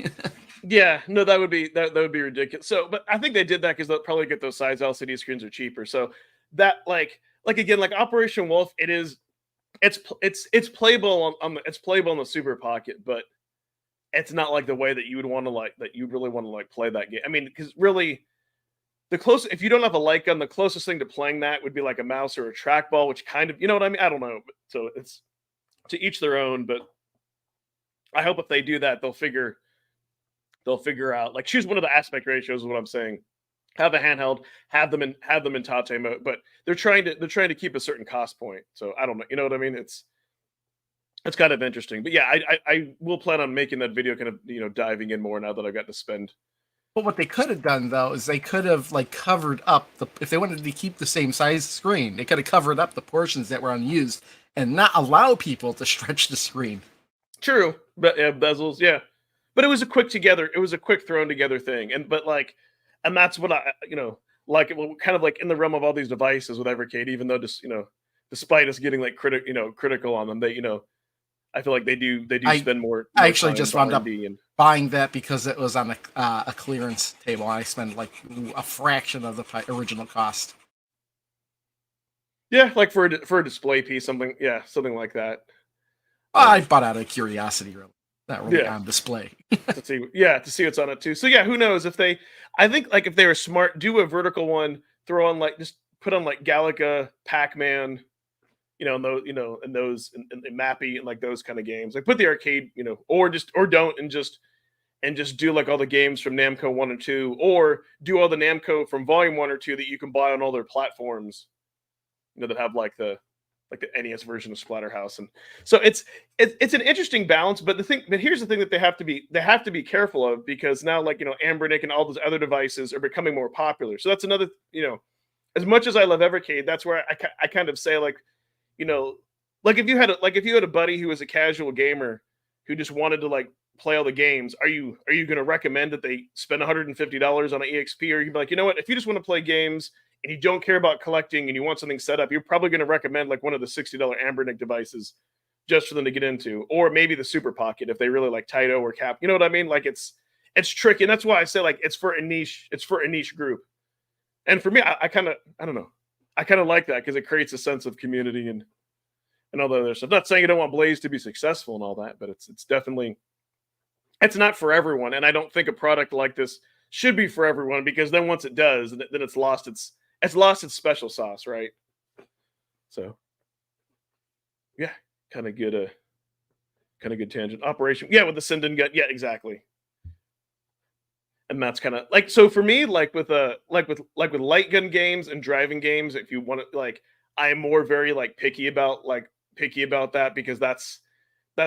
S1: Yeah, no, that would be ridiculous. So, but I think they did that because they'll probably get those size LCD screens are cheaper. So that like again, like Operation Wolf, it's playable it's playable on the Super Pocket, but it's not like the way that you would want to you'd really want to like play that game. I mean, because really, if you don't have a light gun, the closest thing to playing that would be like a mouse or a trackball, which kind of, you know what I mean? I don't know. So it's to each their own, but I hope if they do that, they'll figure out, like, choose one of the aspect ratios is what I'm saying. Have a handheld, have them in Tate mode, but they're trying to keep a certain cost point. So I don't know, you know what I mean? It's kind of interesting. But yeah, I will plan on making that video, kind of, you know, diving in more now that I've got to spend.
S2: But what they could have done though is they could have like covered up if they wanted to keep the same size screen, they could have covered up the portions that were unused and not allow people to stretch the screen.
S1: True, but yeah, bezels, yeah. But it was a quick thrown together thing, and that's what I, you know, like, kind of like in the realm of all these devices with Evercade, even though, just, you know, despite us getting like critical on them, they, you know, I feel like they do spend more.
S2: I actually just wound up buying that because it was on a clearance table. I spent like a fraction of the original cost.
S1: Yeah, like for a display piece, something like that.
S2: I bought out of curiosity, really. Not really on display.
S1: to see what's on it too. So yeah, who knows if they? I think like if they were smart, do a vertical one, throw on like just put on like Galaga, Pac-Man, you know, and those and Mappy and like those kind of games. Like put the arcade, you know, or don't and just do like all the games from Namco 1 and 2, or do all the Namco from Volume 1 or 2 that you can buy on all their platforms, you know, that have like the NES version of Splatterhouse. And so it's an interesting balance, but here's the thing that they have to be careful of, because now, like, you know, Ambernick and all those other devices are becoming more popular. So that's another, you know, as much as I love Evercade, that's where I kind of say, like, you know, like if you had a buddy who was a casual gamer who just wanted to like play all the games, are you going to recommend that they spend $150 on an EXP, or you'd be like, you know what, if you just want to play games and you don't care about collecting and you want something set up, you're probably going to recommend like one of the $60 Ambernick devices just for them to get into, or maybe the Super Pocket if they really like Taito or Cap. You know what I mean? Like it's tricky, and that's why I say like it's for a niche group. And for me, I don't know. I kind of like that because it creates a sense of community and all the other stuff. Not saying you don't want Blaze to be successful and all that, but it's definitely, it's not for everyone. And I don't think a product like this should be for everyone, because then once it does, then it's lost its special sauce, right? So, yeah, kind of good tangent. Operation, yeah, with the Sinden gun, yeah, exactly. And that's kind of like, so for me, like with light gun games and driving games, if you want to, like, I am more very like picky about that, because that's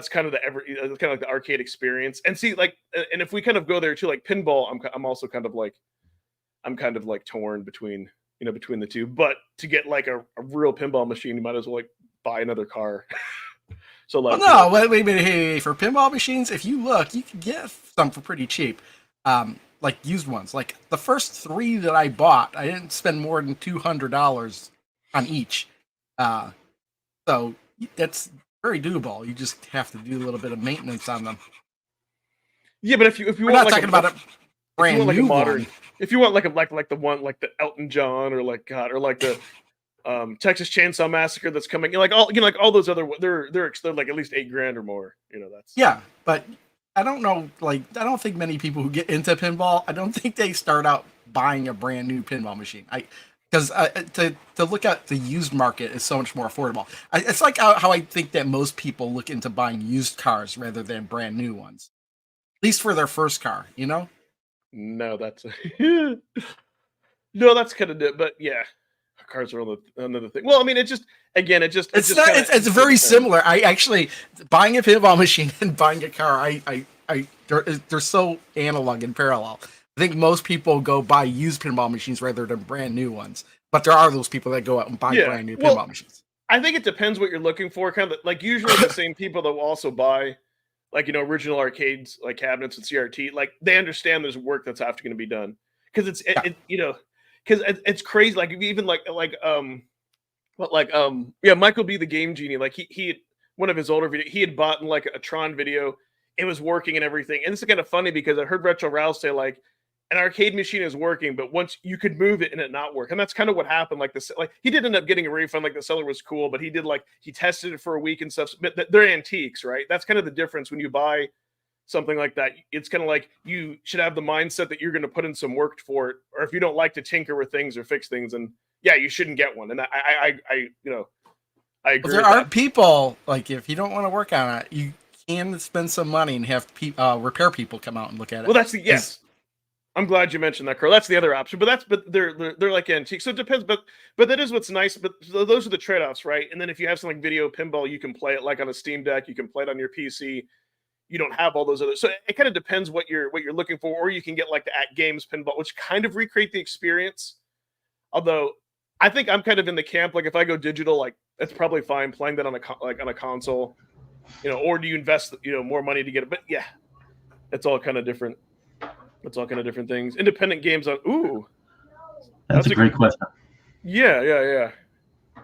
S1: kind of kind of like the arcade experience. And see, like, and if we kind of go there too, like pinball, I'm also kind of like torn between, between the two. But to get like a real pinball machine, you might as well like buy another car. So like,
S2: well, no, wait, hey, for pinball machines, if you look, you can get some for pretty cheap. Like used ones. Like the first 3 that I bought, I didn't spend more than $200 on each. So that's very doable. You just have to do a little bit of maintenance on them.
S1: Yeah, but if you
S2: We're
S1: want
S2: not
S1: like
S2: talking about a brand new
S1: modern,
S2: one.
S1: if you want like the one like the Elton John or like the Texas Chainsaw Massacre that's coming, like all those other, they're like at least $8,000 or more. That's
S2: yeah, but I don't know. Like I don't think many people who get into pinball, I don't think they start out buying a brand new pinball machine. Because to look at the used market is so much more affordable. It's like how I think that most people look into buying used cars rather than brand new ones, at least for their first car.
S1: No, that's no, that's kind of it. But yeah, cars are another thing. Well, I mean, it's
S2: very similar. I actually buying a pinball machine and buying a car. They're so analog and parallel. I think most people go buy used pinball machines rather than brand new ones. But there are those people that go out and buy brand new pinball machines.
S1: I think it depends what you're looking for. Kind of like usually the same people that will also buy like original arcades like cabinets and CRT. Like they understand there's work that's after going to be done because it's crazy. Like even Michael B. the Game Genie. Like he one of his older videos, he had bought in like a Tron video. It was working and everything. And it's kind of funny because I heard Retro Rouse say like an arcade machine is working, but once you could move it and it not work. And that's kind of what happened. Like he did end up getting a refund. Like the seller was cool, but he tested it for a week and stuff. But they're antiques, right? That's kind of the difference when you buy something like that. It's kind of like you should have the mindset that you're going to put in some work for it. Or if you don't like to tinker with things or fix things, and yeah, you shouldn't get one. And I agree.
S2: There are people like if you don't want to work on it, you can spend some money and have repair people come out and look at it.
S1: Well, that's yes. I'm glad you mentioned that, Carl. That's the other option, but they're like antiques, so it depends. But that is what's nice. But those are the trade-offs, right? And then if you have something like video pinball, you can play it like on a Steam Deck. You can play it on your PC. You don't have all those other. So it kind of depends what you're looking for, or you can get like the At Games pinball, which kind of recreate the experience. Although I think I'm kind of in the camp like if I go digital, like it's probably fine playing that on a console, or do you invest more money to get it? But yeah, it's all kind of different. It's all kind of different things. Independent games on. Ooh,
S4: that's a great question.
S1: Yeah.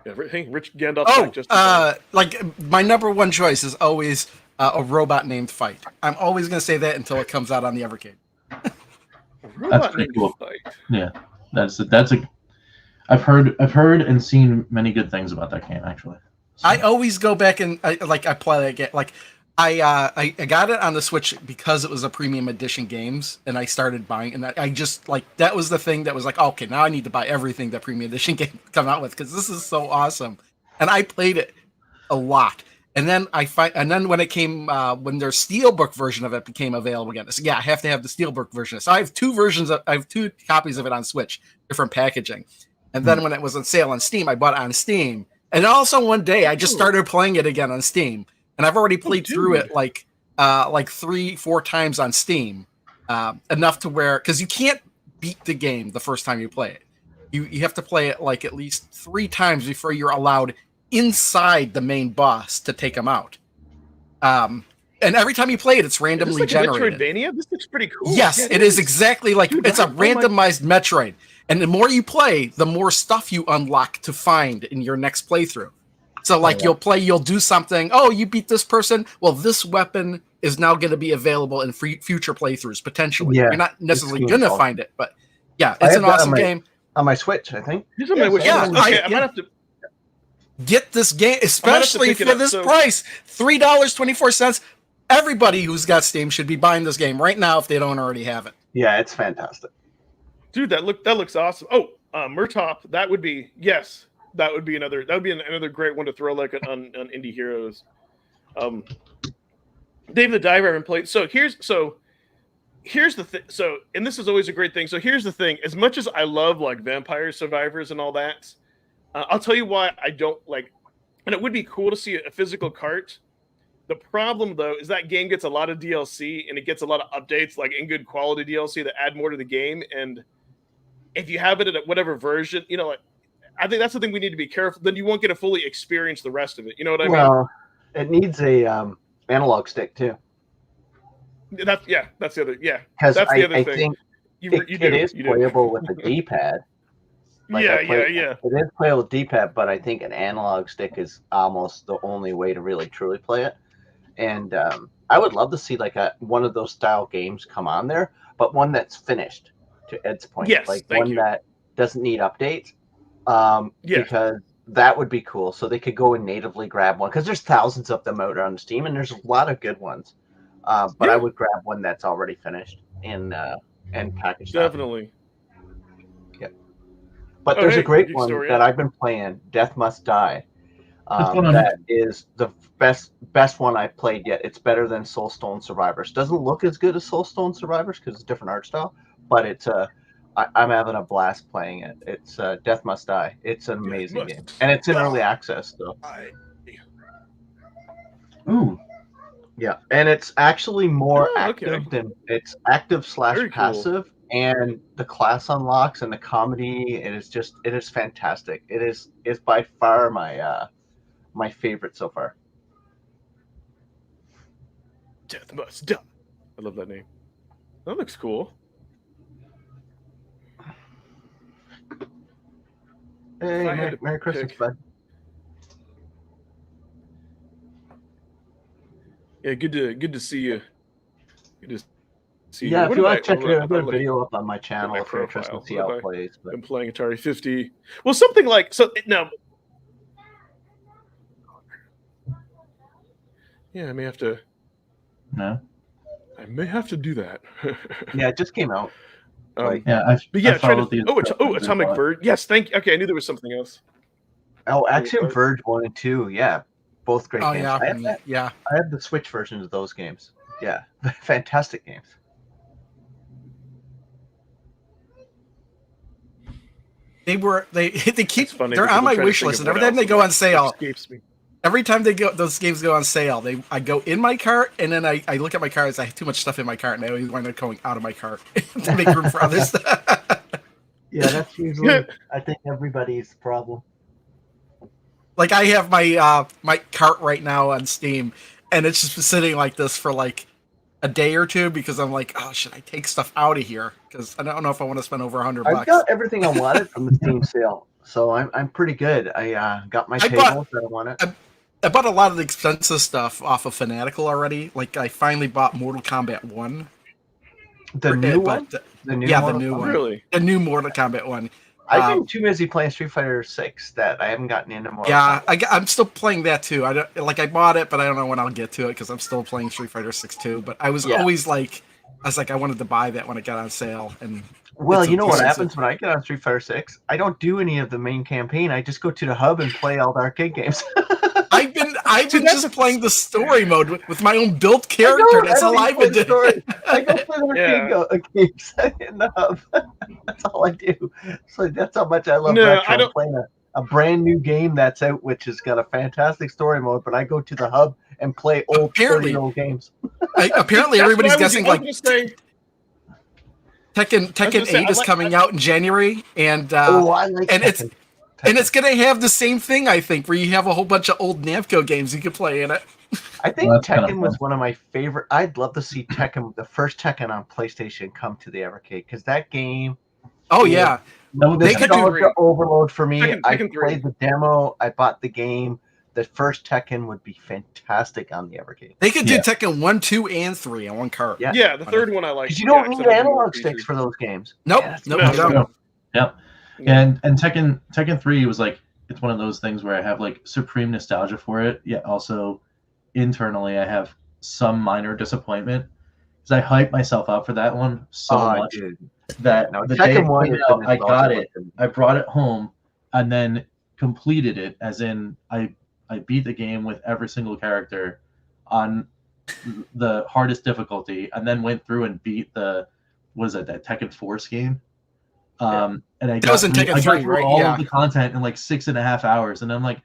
S1: Rich Gandalf.
S2: Like my number one choice is always a robot named Fight. I'm always going to say that until it comes out on the Evercade.
S4: That's pretty cool. Fight. Yeah, that's a. I've heard and seen many good things about that game actually. So.
S2: I always go back and I play that game. Like I got it on the Switch because it was a premium edition games, and I started buying, and I just that was the thing that was like, okay, now I need to buy everything that premium edition game come out with because this is so awesome, and I played it a lot, and then when it came when their Steelbook version of it became available again, so yeah, I have to have the Steelbook version. So I have two copies of it on Switch, different packaging, and then when it was on sale on Steam, I bought it on Steam, and also one day I just started playing it again on Steam. And I've already played through it like 3-4 times on Steam, enough to where because you can't beat the game the first time you play it. You have to play it like at least 3 times before you're allowed inside the main boss to take him out. And every time you play it, it's randomly generated.
S1: Metroidvania? This looks pretty cool.
S2: Yes, it is exactly like it's a randomized Metroid. And the more you play, the more stuff you unlock to find in your next playthrough. So you'll do something. Oh, you beat this person. Well, this weapon is now going to be available in future playthroughs potentially. Yeah, you're not necessarily going to find it, but yeah, it's an awesome game
S3: on my Switch. I think.
S1: I might have to
S2: get this game, especially for this price, $3.24. Everybody who's got Steam should be buying this game right now if they don't already have it.
S3: Yeah, it's fantastic,
S1: dude. That looks awesome. Oh, Murtop, that would be yes. That would be another great one to throw like on Indie Heroes. Dave the Diver I haven't played. So here's the thing. So, and this is always a great thing. So here's the thing. As much as I love like Vampire Survivors and all that, I'll tell you why I don't like. And it would be cool to see a physical cart. The problem though is that game gets a lot of DLC and it gets a lot of updates, like in good quality DLC that add more to the game. And if you have it in whatever version, like, I think that's the thing we need to be careful. Then you won't get to fully experience the rest of it. You know what I mean?
S3: Well, it needs a analog stick too.
S1: That's the other. Yeah,
S3: Because
S1: that's the other
S3: I
S1: thing.
S3: think
S1: It
S3: is playable with a D-pad.
S1: Yeah.
S3: It is playable with D-pad, but I think an analog stick is almost the only way to really truly play it. And I would love to see like one of those style games come on there, but one that's finished. To Ed's point,
S1: Yes,
S3: like
S1: thank
S3: one
S1: you.
S3: that doesn't need updates.
S1: Yeah.
S3: Because that would be cool. So they could go and natively grab one because there's thousands of them out on Steam, and there's a lot of good ones. But I would grab one that's already finished and packaged.
S1: Definitely.
S3: Yep. But there's a great one that I've been playing, Death Must Die. That is the best one I've played yet. It's better than Soulstone Survivors. Doesn't look as good as Soulstone Survivors because it's a different art style, but it's I'm having a blast playing it. It's Death Must Die. It's an amazing game, and it's in early access though.
S4: Ooh.
S3: Yeah, and it's actually more active than it's active / passive, and the class unlocks and the comedy. It is fantastic. It is by far my favorite so far.
S1: Death Must Die. I love that name. That looks cool.
S3: Hey, Merry Christmas, bud.
S1: Yeah, good to see you. Good to see you.
S3: Yeah, if you want to check it out, I've got a video up on my channel if you're interested to see how it plays.
S1: But been playing Atari 50. Well, something like now. Yeah, I may have to.
S4: No.
S1: I may have to do that.
S3: Yeah, it just came out.
S1: Trying to. Atomic Verge. Yes, thank you. Okay, I knew there was something else.
S3: Oh, Axiom Verge 1 and 2. Yeah, both great games.
S2: Yeah,
S3: I have the Switch versions of those games. Yeah, fantastic games.
S2: They keep they're on my wish list, and every time they go on sale, every time those games go on sale, I go in my cart, and then I look at my cart. I have too much stuff in my cart, and I always wind up going out of my cart to make room for other stuff.
S3: Yeah, that's usually I think everybody's problem.
S2: Like I have my my cart right now on Steam, and it's just been sitting like this for like a day or two because I'm like, oh, should I take stuff out of here? Because I don't know if I want to spend over $100.
S3: I've got everything I wanted from the Steam sale, so I'm pretty good. I got my tables that I wanted.
S2: I bought a lot of the expensive stuff off of Fanatical already. Like I finally bought Mortal Kombat 1.
S3: The new one?
S2: The new one.
S1: Really?
S2: The new Mortal Kombat 1.
S3: I've been too busy playing Street Fighter 6 that I haven't gotten into more.
S2: Yeah, I'm still playing that too. I bought it, but I don't know when I'll get to it because I'm still playing Street Fighter 6 too. But I was always like, I wanted to buy that when it got on sale. And
S3: well, you know what happens when I get on Street Fighter 6? I don't do any of the main campaign. I just go to the hub and play all the arcade games.
S2: I've been just playing the story mode with my own built character. That's all I've been doing.
S3: I go play the arcade games in the hub. That's all I do. So that's how much I love retro. I'm playing a brand new game that's out, which has got a fantastic story mode, but I go to the hub and play old 30-year-old games.
S2: Apparently, everybody's guessing like Tekken 8 is coming out in January, and
S3: I like Tekken.
S2: And it's going to have the same thing, I think, where you have a whole bunch of old Namco games you can play in it.
S3: I think Tekken was one of my favorite. I'd love to see Tekken, the first Tekken on PlayStation, come to the Evercade because that game.
S2: Oh yeah,
S3: they could do overload for me. I played the demo. I bought the game. The first Tekken would be fantastic on the Evercade.
S2: They could do Tekken 1, 2, and 3 on one cart.
S1: Yeah, the third one I like.
S3: Because you don't need analog sticks for those games.
S2: Nope.
S4: Yep. And Tekken 3 was like, it's one of those things where I have like supreme nostalgia for it, yet also internally I have some minor disappointment because I hyped myself up for that one so much that the day I got it, I brought it home and then completed it, as in I beat the game with every single character on the hardest difficulty, and then went through and beat that Tekken Force game. And I got through all of the content in like 6.5 hours, and I'm like,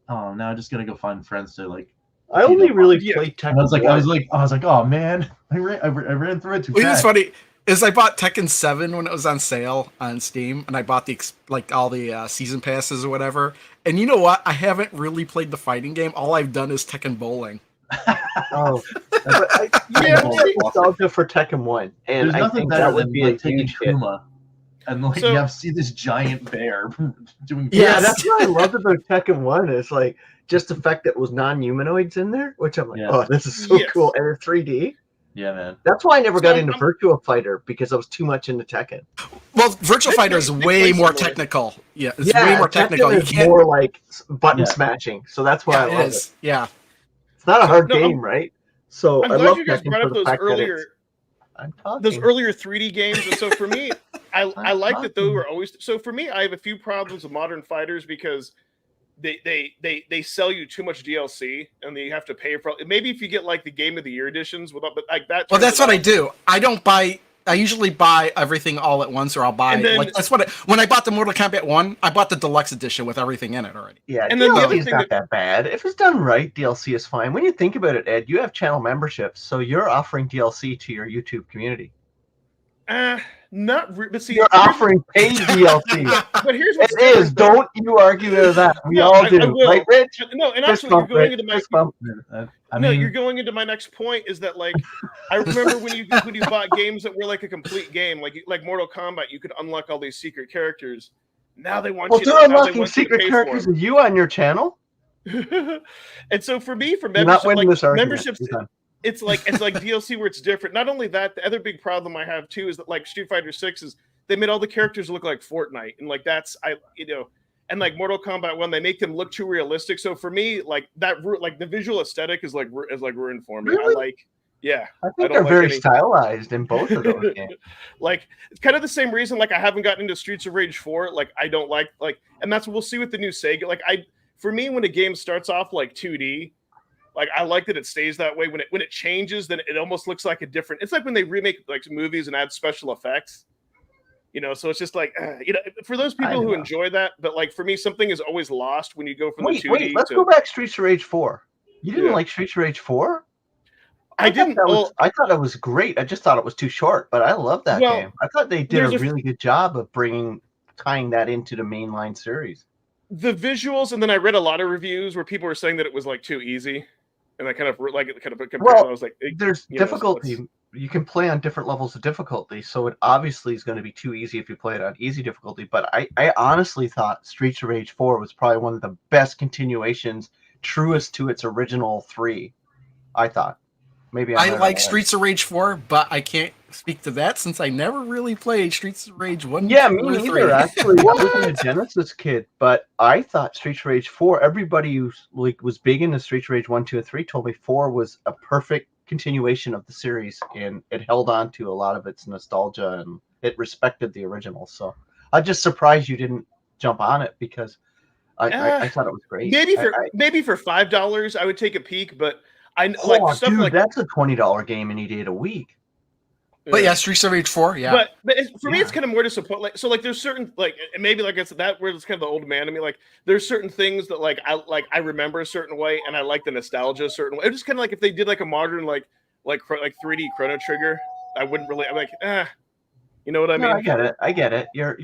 S4: oh, now I'm just gonna go find friends to like.
S3: I only really played Tekken.
S4: I was like, oh man, I ran through it too fast.
S2: It's funny. is I bought Tekken 7 when it was on sale on Steam, and I bought the all the season passes or whatever. And you know what? I haven't really played the fighting game. All I've done is Tekken Bowling.
S3: Oh, but I nostalgia for Tekken 1, and
S4: There's
S3: I
S4: nothing
S3: think
S4: better
S3: that would
S4: than
S3: be
S4: like
S3: a
S4: taking
S3: huge hit.
S4: Kuma and like
S1: So-
S4: you have to see this giant bear doing.
S3: Yeah,
S2: Yes.
S3: that's what I loved about Tekken 1. Is like just the fact that it was non-humanoids in there, which I'm like,
S4: Yeah.
S3: oh, this is so
S1: Yes.
S3: cool, and it's 3D.
S4: Yeah, man.
S3: That's why I never
S1: So
S3: got into
S1: I'm-
S3: Virtua Fighter, because I was too much into Tekken.
S2: Well, Virtual
S1: They
S2: Fighter is
S1: play
S2: way more
S1: similar.
S2: technical. Yeah, it's way more technical.
S3: Tekken
S2: You
S3: is
S2: can't.
S3: more like button
S4: Yeah.
S3: smashing, so that's why
S2: Yeah,
S3: I
S2: it
S3: love it.
S2: is. Yeah.
S3: It's not a hard
S1: No,
S3: game, right? So
S1: I'm
S3: I
S1: glad
S3: love
S1: you guys
S3: Tekken
S1: brought
S3: for
S1: up
S3: the
S1: those
S3: fact that
S1: earlier.
S3: it's. I'm talking.
S1: Those earlier 3D games, and so for me, I like that those
S3: talking.
S1: were always. So for me, I have a few problems with modern fighters because they sell you too much DLC, and then you have to pay for. Maybe if you get like the Game of the Year editions, but like that.
S2: Well,
S1: turns
S2: that's
S1: it
S2: what I
S1: off.
S2: do. I don't buy. I usually buy everything all at once, or I'll buy
S1: And then-
S2: like that's what. When I bought the Mortal Kombat 1, I bought the deluxe edition with everything in it already.
S3: Yeah,
S1: And then the
S3: DLC
S1: other
S3: is
S1: thing
S3: not that bad. If it's done right, DLC is fine. When you think about it, Ed, you have channel memberships, so you're offering DLC to your YouTube community.
S1: But see,
S3: You're offering paid DLC.
S1: But here's what's
S3: It is.
S1: different, though.
S3: Don't you argue with that. We
S1: No,
S3: all
S1: I
S3: do,
S1: will.
S3: right, Rich?
S1: No, and
S3: Fist
S1: actually,
S3: bump,
S1: you're going
S3: Rich.
S1: into my.
S3: Fist bump.
S4: I
S1: No,
S4: mean,
S1: you're going into my next point. Is that like I remember when you bought games that were like a complete game, like Mortal Kombat, you could unlock all these secret characters. Now they want
S3: Well,
S1: you.
S3: they're
S1: Now they
S3: unlocking
S1: want you to
S3: secret
S1: pay
S3: characters
S1: for
S3: of you on your channel.
S1: them. And so for me, for
S3: You're not
S1: membership,
S3: winning
S1: like
S3: this argument.
S1: memberships,
S3: You're done.
S1: it's like DLC where it's different. Not only that, the other big problem I have too is that like Street Fighter 6 is they made all the characters look like Fortnite, and like that's and like Mortal Kombat 1, they make them look too realistic. So for me, like that, like the visual aesthetic is like ruined for me.
S3: Really?
S1: Yeah,
S3: I
S1: I
S3: think
S1: don't
S3: they're
S1: like
S3: very
S1: any-
S3: stylized in both of those games.
S1: like it's kind of the same reason like I haven't gotten into Streets of Rage 4. Like I don't like, and that's what we'll see with the new Sega. Like for me, when a game starts off like 2D, like I like that it stays that way. When it changes, then it almost looks like a different. It's like when they remake like movies and add special effects. So it's just like for those people who enjoy that, but like for me, something is always lost when you go from the 2D.
S3: Wait, let's go back Streets of Rage 4. You didn't like Streets of Rage 4?
S1: I didn't.
S3: I thought it was great. I just thought it was too short, but I love that game. I thought they did a really good job of tying that into the mainline series.
S1: The visuals, and then I read a lot of reviews where people were saying that it was like too easy, and I kind of I was like,
S3: there's difficulty. You can play on different levels of difficulty, so it obviously is going to be too easy if you play it on easy difficulty. But I honestly thought Streets of Rage 4 was probably one of the best continuations, truest to its original 3. I thought. Maybe
S2: I like Streets of Rage 4, but I can't speak to that since I never really played Streets of Rage 1.
S3: Yeah,
S2: 2,
S3: me
S2: or
S3: neither.
S2: 3.
S3: Actually, I wasn't a Genesis kid, but I thought Streets of Rage 4. Everybody who was big into Streets of Rage 1, 2, and 3 told me 4 was a perfect continuation of the series, and it held on to a lot of its nostalgia and it respected the original. So I'm just surprised you didn't jump on it because I thought it was great.
S1: Maybe for $5 I would take a peek, but stuff
S3: dude,
S1: like
S3: that's a $20 game any day of the week.
S2: But yeah, Streets of Rage 4, yeah.
S1: But for me, it's kind of more disappointing. So like, there's certain maybe like it's that where it's kind of the old man to me. Like, there's certain things that I remember a certain way, and I like the nostalgia a certain way. It's just kind of like if they did like a modern like 3D Chrono Trigger, I wouldn't really. I'm like, you know what I mean?
S3: I get it. You're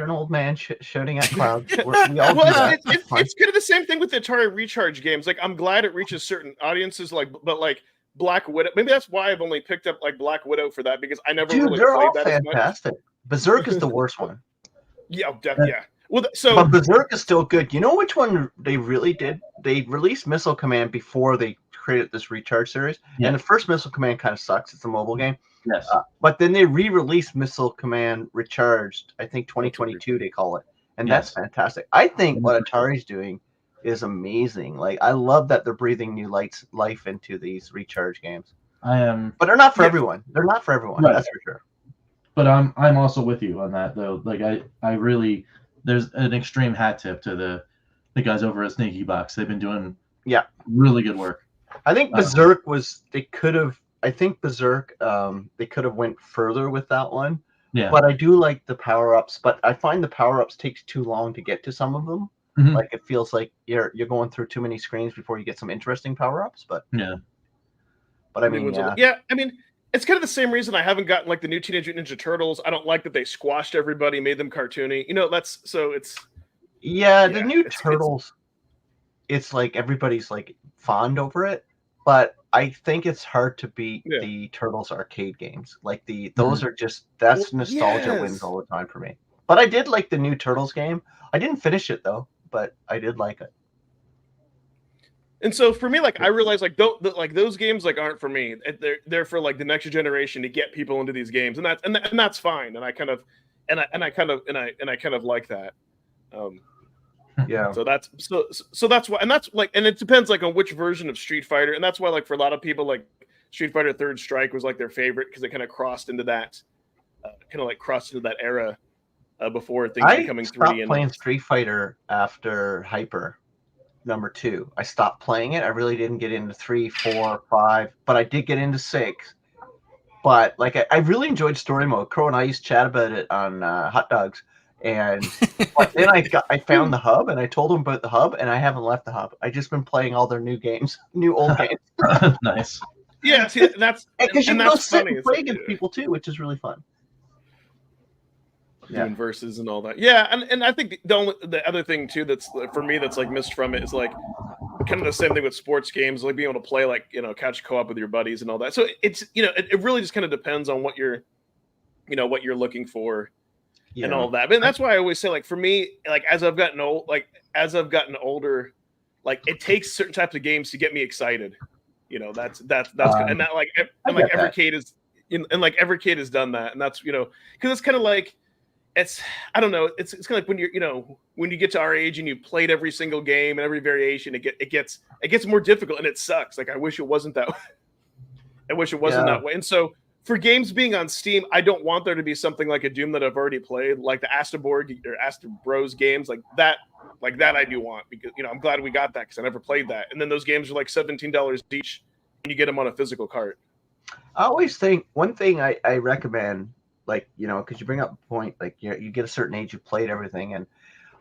S3: an old man shouting at clouds. We all do that.
S1: It's kind of the same thing with the Atari Recharge games. Like, I'm glad it reaches certain audiences. But Black Widow. Maybe that's why I've only picked up like Black Widow for that because I never really
S3: they're
S1: played
S3: all
S1: that
S3: fantastic.
S1: as much.
S3: Berserk is the worst one.
S1: Yeah, definitely. Yeah. Well,
S3: but Berserk is still good. You know which one they really did? They released Missile Command before they created this Recharge series, and the first Missile Command kind of sucks. It's a mobile game.
S4: Yes.
S3: But then they re-released Missile Command Recharged. I think 2022 they call it, and that's fantastic. I think what Atari's doing is amazing. Like, I love that they're breathing new life into these Recharge games.
S4: But
S3: they're not for everyone. They're not for everyone. Right. That's for sure.
S4: But I'm also with you on that though. Like I really, there's an extreme hat tip to the guys over at Sneaky Box. They've been doing really good work.
S3: I think Berserk they could have went further with that one.
S4: Yeah.
S3: But I do like the power-ups, but I find the power-ups takes too long to get to some of them.
S4: Mm-hmm.
S3: Like, it feels like you're going through too many screens before you get some interesting power-ups, but I mean,
S1: I mean, it's kind of the same reason I haven't gotten like the new Teenage Mutant Ninja Turtles. I don't like that they squashed everybody, made them cartoony. You know, that's so it's
S3: the new Turtles. It's like everybody's like fond over it, but I think it's hard to beat the Turtles arcade games. Like those are just nostalgia wins all the time for me. But I did like the new Turtles game. I didn't finish it though, but I did like it.
S1: And so for me, like I realized like those games like aren't for me. They're for like the next generation to get people into these games, and that's fine. And I kind of like that.
S3: Yeah.
S1: So that's why, and that's like, and it depends like on which version of Street Fighter, and that's why like for a lot of people like Street Fighter Third Strike was like their favorite because it kind of crossed into that era before things becoming 3D.
S3: I stopped playing Street Fighter after Hyper #2. I stopped playing it. I really didn't get into 3, 4, 5, but I did get into 6. But like I really enjoyed story mode. Crow and I used to chat about it on Hot Dogs. And then I found the hub, and I told them about the hub, and I haven't left the hub. I just been playing all their new old games.
S4: Nice.
S1: Yeah, see, that's
S3: because you can go sit and play
S1: against
S3: people too, which is really fun.
S1: Doing verses and all that. Yeah, and I think the other thing too that's for me that's like missed from it is like kind of the same thing with sports games, like being able to play like couch co-op with your buddies and all that. So it's it really just kind of depends on what you're looking for. And all of that. And that's why I always say, like, for me, like, as I've gotten older, like, it takes certain types of games to get me excited. That's and that like, and like Evercade is, and like Evercade has done that. And that's, because it's kind of like, I don't know. It's kind of like when when you get to our age and you played every single game and every variation, it gets more difficult and it sucks. Like, I wish it wasn't that way. I wish it wasn't that way. And so, for games being on Steam, I don't want there to be something like a Doom that I've already played, like the Astro Bros games, like that I do want, because I'm glad we got that because I never played that. And then those games are like $17 each, and you get them on a physical cart.
S3: I always think one thing I recommend, like because you bring up a point, like you get a certain age, you played everything, and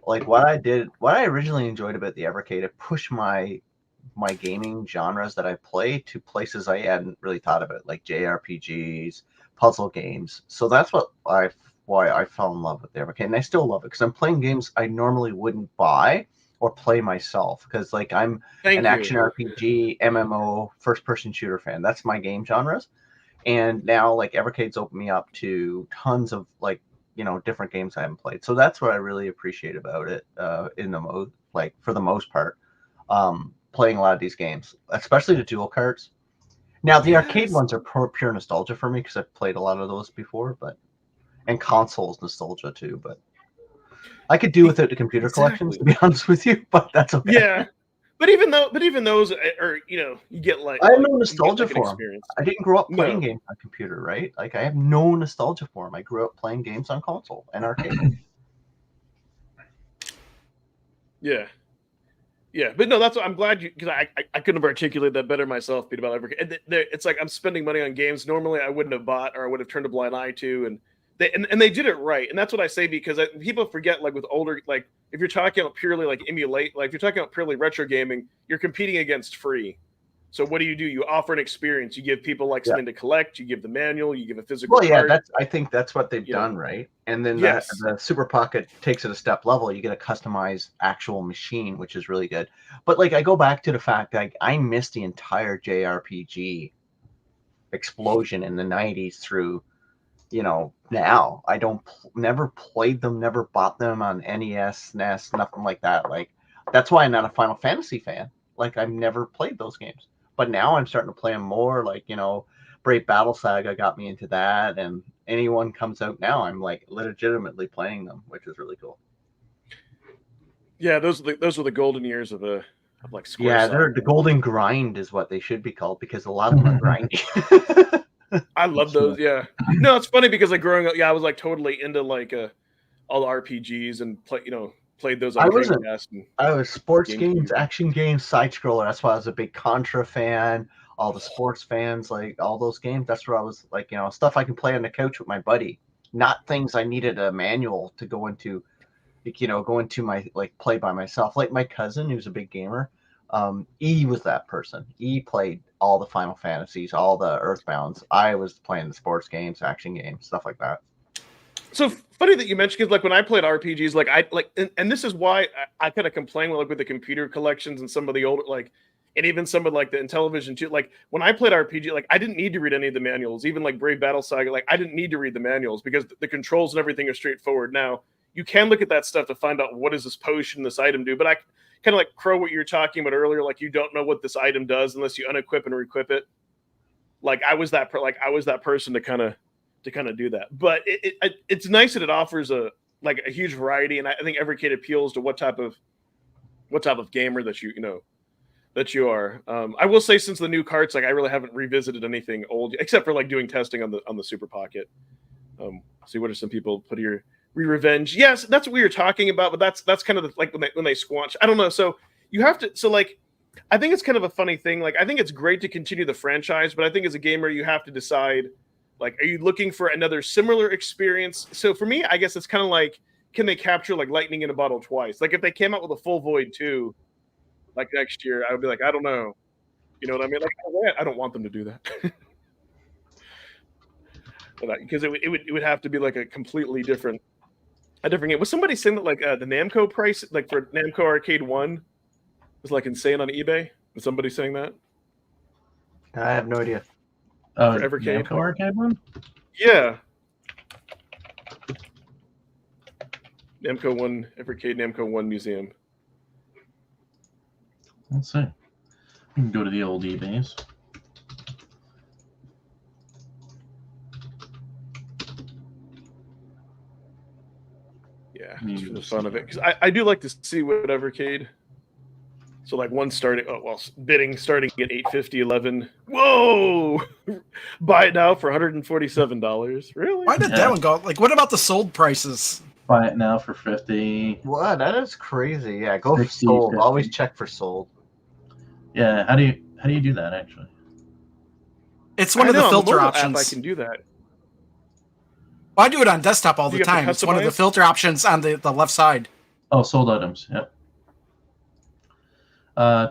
S3: like what I originally enjoyed about the Evercade, it pushed my gaming genres that I play to places I hadn't really thought about, like JRPGs, puzzle games. So that's why I fell in love with the Evercade, and I still love it because I'm playing games I normally wouldn't buy or play myself, because like I'm an action RPG, MMO, first-person shooter fan. That's my game genres, and now like Evercade's opened me up to tons of like different games I haven't played. So that's what I really appreciate about it. For the most part. Playing a lot of these games, especially the dual carts. Now the arcade ones are pure nostalgia for me because I've played a lot of those before, and consoles nostalgia too. But I could do without the computer collections, to be honest with you. But that's okay.
S1: Yeah, but even those are you get like
S3: I have no nostalgia for them.
S1: Experience.
S3: I didn't grow up playing games on computer, right? Like I have no nostalgia for them. I grew up playing games on console and arcade.
S1: Yeah. Yeah, but no, that's what I'm glad because I couldn't have articulated that better myself, Pete, about Evercade. It's like I'm spending money on games normally I wouldn't have bought, or I would have turned a blind eye to, and they did it right, and that's what I say, because people forget, like with older, like if you're talking about purely like emulate, like if you're talking about purely retro gaming, you're competing against free. So what do? You offer an experience. You give people like something to collect. You give the manual. You give a physical.
S3: Well, yeah, I think that's what they've done, right? And then the Super Pocket takes it a step level. You get a customized actual machine, which is really good. But like I go back to the fact that I missed the entire JRPG explosion in the '90s through, now I never played them, never bought them on NES, NES, nothing like that. Like that's why I'm not a Final Fantasy fan. Like I've never played those games. But now I'm starting to play them more, like, Brave Battle Saga got me into that, and anyone comes out now, I'm like legitimately playing them, which is really cool.
S1: Yeah, those were the golden years of like Square.
S3: Yeah, the golden grind is what they should be called, because a lot of them are grindy.
S1: I love those. Yeah, no, it's funny because like growing up, I was like totally into like all the RPGs and played those on Dreamcast.
S3: I was sports games, action games, side scroller. That's why I was a big Contra fan. All the sports fans, like all those games. That's where I was like, stuff I can play on the couch with my buddy. Not things I needed a manual to go into, my play by myself. Like my cousin, who's a big gamer. He was that person. He played all the Final Fantasies, all the Earthbounds. I was playing the sports games, action games, stuff like that.
S1: So funny that you mentioned, because like when I played RPGs, like I like, and this is why I kind of complain with the computer collections and some of the older like, and even some of like the Intellivision too. Like when I played RPG, like I didn't need to read any of the manuals. Even like Brave Battle Saga, like I didn't need to read the manuals because the controls and everything are straightforward. Now you can look at that stuff to find out what does this potion, this item do. But I kind of like Crow what you were talking about earlier. Like you don't know what this item does unless you unequip and requip it. Like I was that person to kind of do that. But it's nice that it offers a huge variety, and I think Evercade appeals to what type of gamer that you are. I will say, since the new carts, like I really haven't revisited anything old except for like doing testing on the Super Pocket. See what are some people put here. Revenge. Yes, that's what we were talking about, but that's kind of like when they squanch. I don't know. So you have to. So like, I think it's kind of a funny thing. Like I think it's great to continue the franchise, but I think as a gamer you have to decide. Like, are you looking for another similar experience? So for me, I guess it's kind of like, can they capture like lightning in a bottle twice? Like if they came out with a Full Void 2, like next year, I would be like, I don't know. You know what I mean? Like, I don't want them to do that. Because it would have to be like a completely different game. Was somebody saying that like the Namco price, like for Namco Arcade 1, was like insane on eBay? Was somebody saying that?
S3: I have no idea.
S1: For Evercade?
S4: Namco Arcade one?
S1: Yeah. Namco 1, Evercade Namco 1 Museum.
S4: Let's see. We can go to the old eBays.
S1: Yeah, just for the fun of it. Because I do like to see what Evercade. So like one bidding starting at $850, 11. Whoa! Buy it now for $147. Really?
S2: Why did that one go? Like, what about the sold prices?
S4: Buy it now for $50.
S3: What? That is crazy. Yeah, go
S4: 60,
S3: for sold.
S4: 50.
S3: Always check for sold.
S4: Yeah, how do you do that actually?
S2: It's one of the filter
S1: on the
S2: options.
S1: app I can do that.
S2: Well, I do it on desktop all the time. It's one of the
S1: customize?
S2: filter options on the left side.
S4: Oh, sold items. Yep.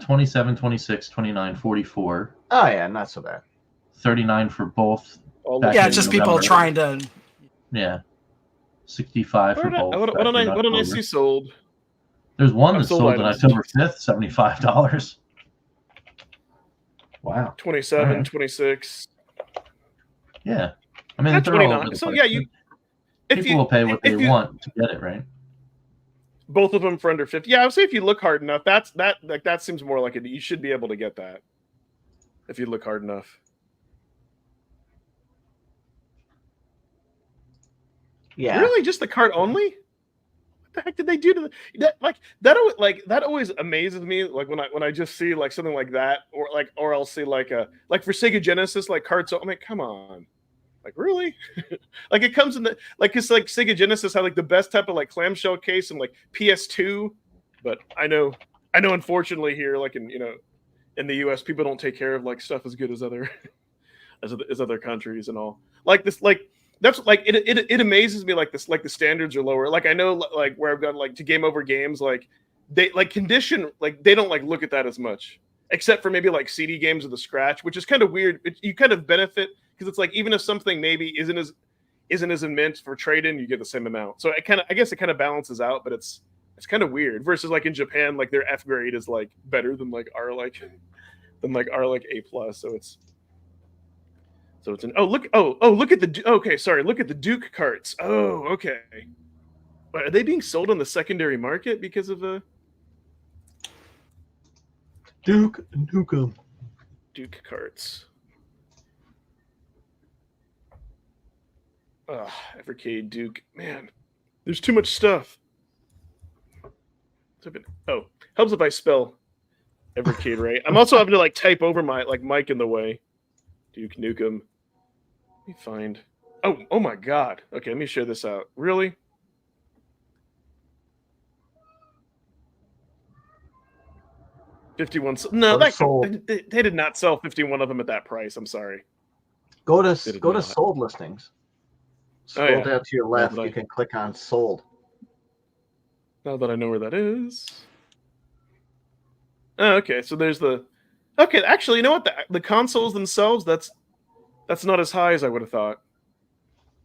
S4: 27, 26, 29, 44.
S3: Oh yeah, not so bad.
S4: 39 for both.
S2: Yeah, it's just people trying to.
S4: Yeah. 65 for both.
S1: What don't I see sold?
S4: There's one that's
S1: sold
S4: sold on
S1: items.
S4: October 5th, $75. Wow.
S1: 27,
S4: Right.
S1: 26.
S4: Yeah. I mean,
S1: That's
S4: they're all
S1: 29.
S4: over the
S1: So
S4: place.
S1: yeah,
S4: People will pay what they want to get it, right?
S1: Both of them for under 50. Yeah, I would say if you look hard enough, that seems more like it. You should be able to get that if you look hard enough.
S3: Yeah.
S1: Really, just the cart only? What the heck did they do to that? That always amazes me. Like when I just see like something like that, or I'll see like for Sega Genesis like carts. I'm like, come on. Like really? Like it comes in the it's like Sega Genesis had like the best type of like clamshell case and like PS2, but I know unfortunately here like in the US people don't take care of like stuff as good as other as other countries and all. Like this that's like it amazes me like this like the standards are lower. Like I know like where I've gone like to Game Over Games like they like condition like they don't like look at that as much except for maybe like CD games with the scratch, which is kind of weird. You kind of benefit because it's like even if something maybe isn't as meant for trade-in, you get the same amount. So I guess it kind of balances out, but it's kind of weird. Versus like in Japan, like their F grade is like better than like our A plus. So it's an look at the Duke carts. Oh, okay. But are they being sold on the secondary market because of the
S3: Duke Nukem?
S1: Duke carts? Evercade, Duke. Man, there's too much stuff. Helps if I spell Evercade right. I'm also having to like type over my like mic in the way. Duke Nukem. Let me find. Oh my God. Okay, let me share this out. Really? $51. No, they did not sell 51 of them at that price. I'm sorry.
S3: Go to sold listings. Scroll down to your left. You can click on sold.
S1: Now that I know where that is. Oh, okay. So there's the Okay, actually, you know what? The consoles themselves, that's not as high as I would have thought.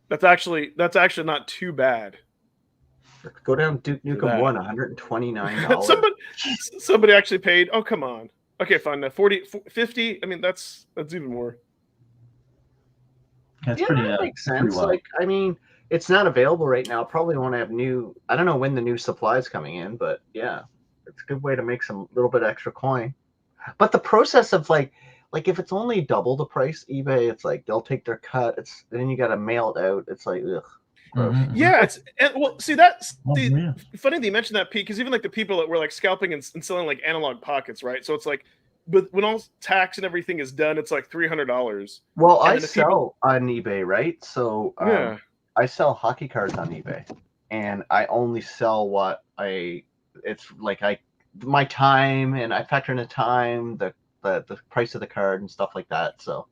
S1: That's actually not too bad.
S3: Go down Duke Nukem
S1: that.
S3: 1, $129.
S1: Somebody actually paid. Oh, come on. Okay, fine. 40, 50. I mean, that's even more.
S4: That's
S3: Yeah,
S4: pretty,
S3: that makes
S4: pretty
S3: sense.
S4: wild.
S3: Like, I mean, it's not available right now. Probably won't have new. I don't know when the new supply's coming in, but yeah, it's a good way to make some little bit extra coin. But the process of like if it's only double the price, eBay, it's like they'll take their cut. It's then you got to mail it out. It's like, ugh, gross.
S4: Mhm, mhm.
S1: Yeah, well, see that's
S4: Oh, yeah.
S1: funny that you mentioned that, Pete, because even like the people that were like scalping and selling like analog pockets, right? So it's like, but when all tax and everything is done, it's like $300.
S3: Well,
S1: And
S3: I
S1: then the
S3: sell
S1: people-
S3: on eBay, right? So
S1: Yeah.
S3: I sell hockey cards on eBay, and I only sell what it's like my time, and I factor in the time, the price of the card and stuff like that. So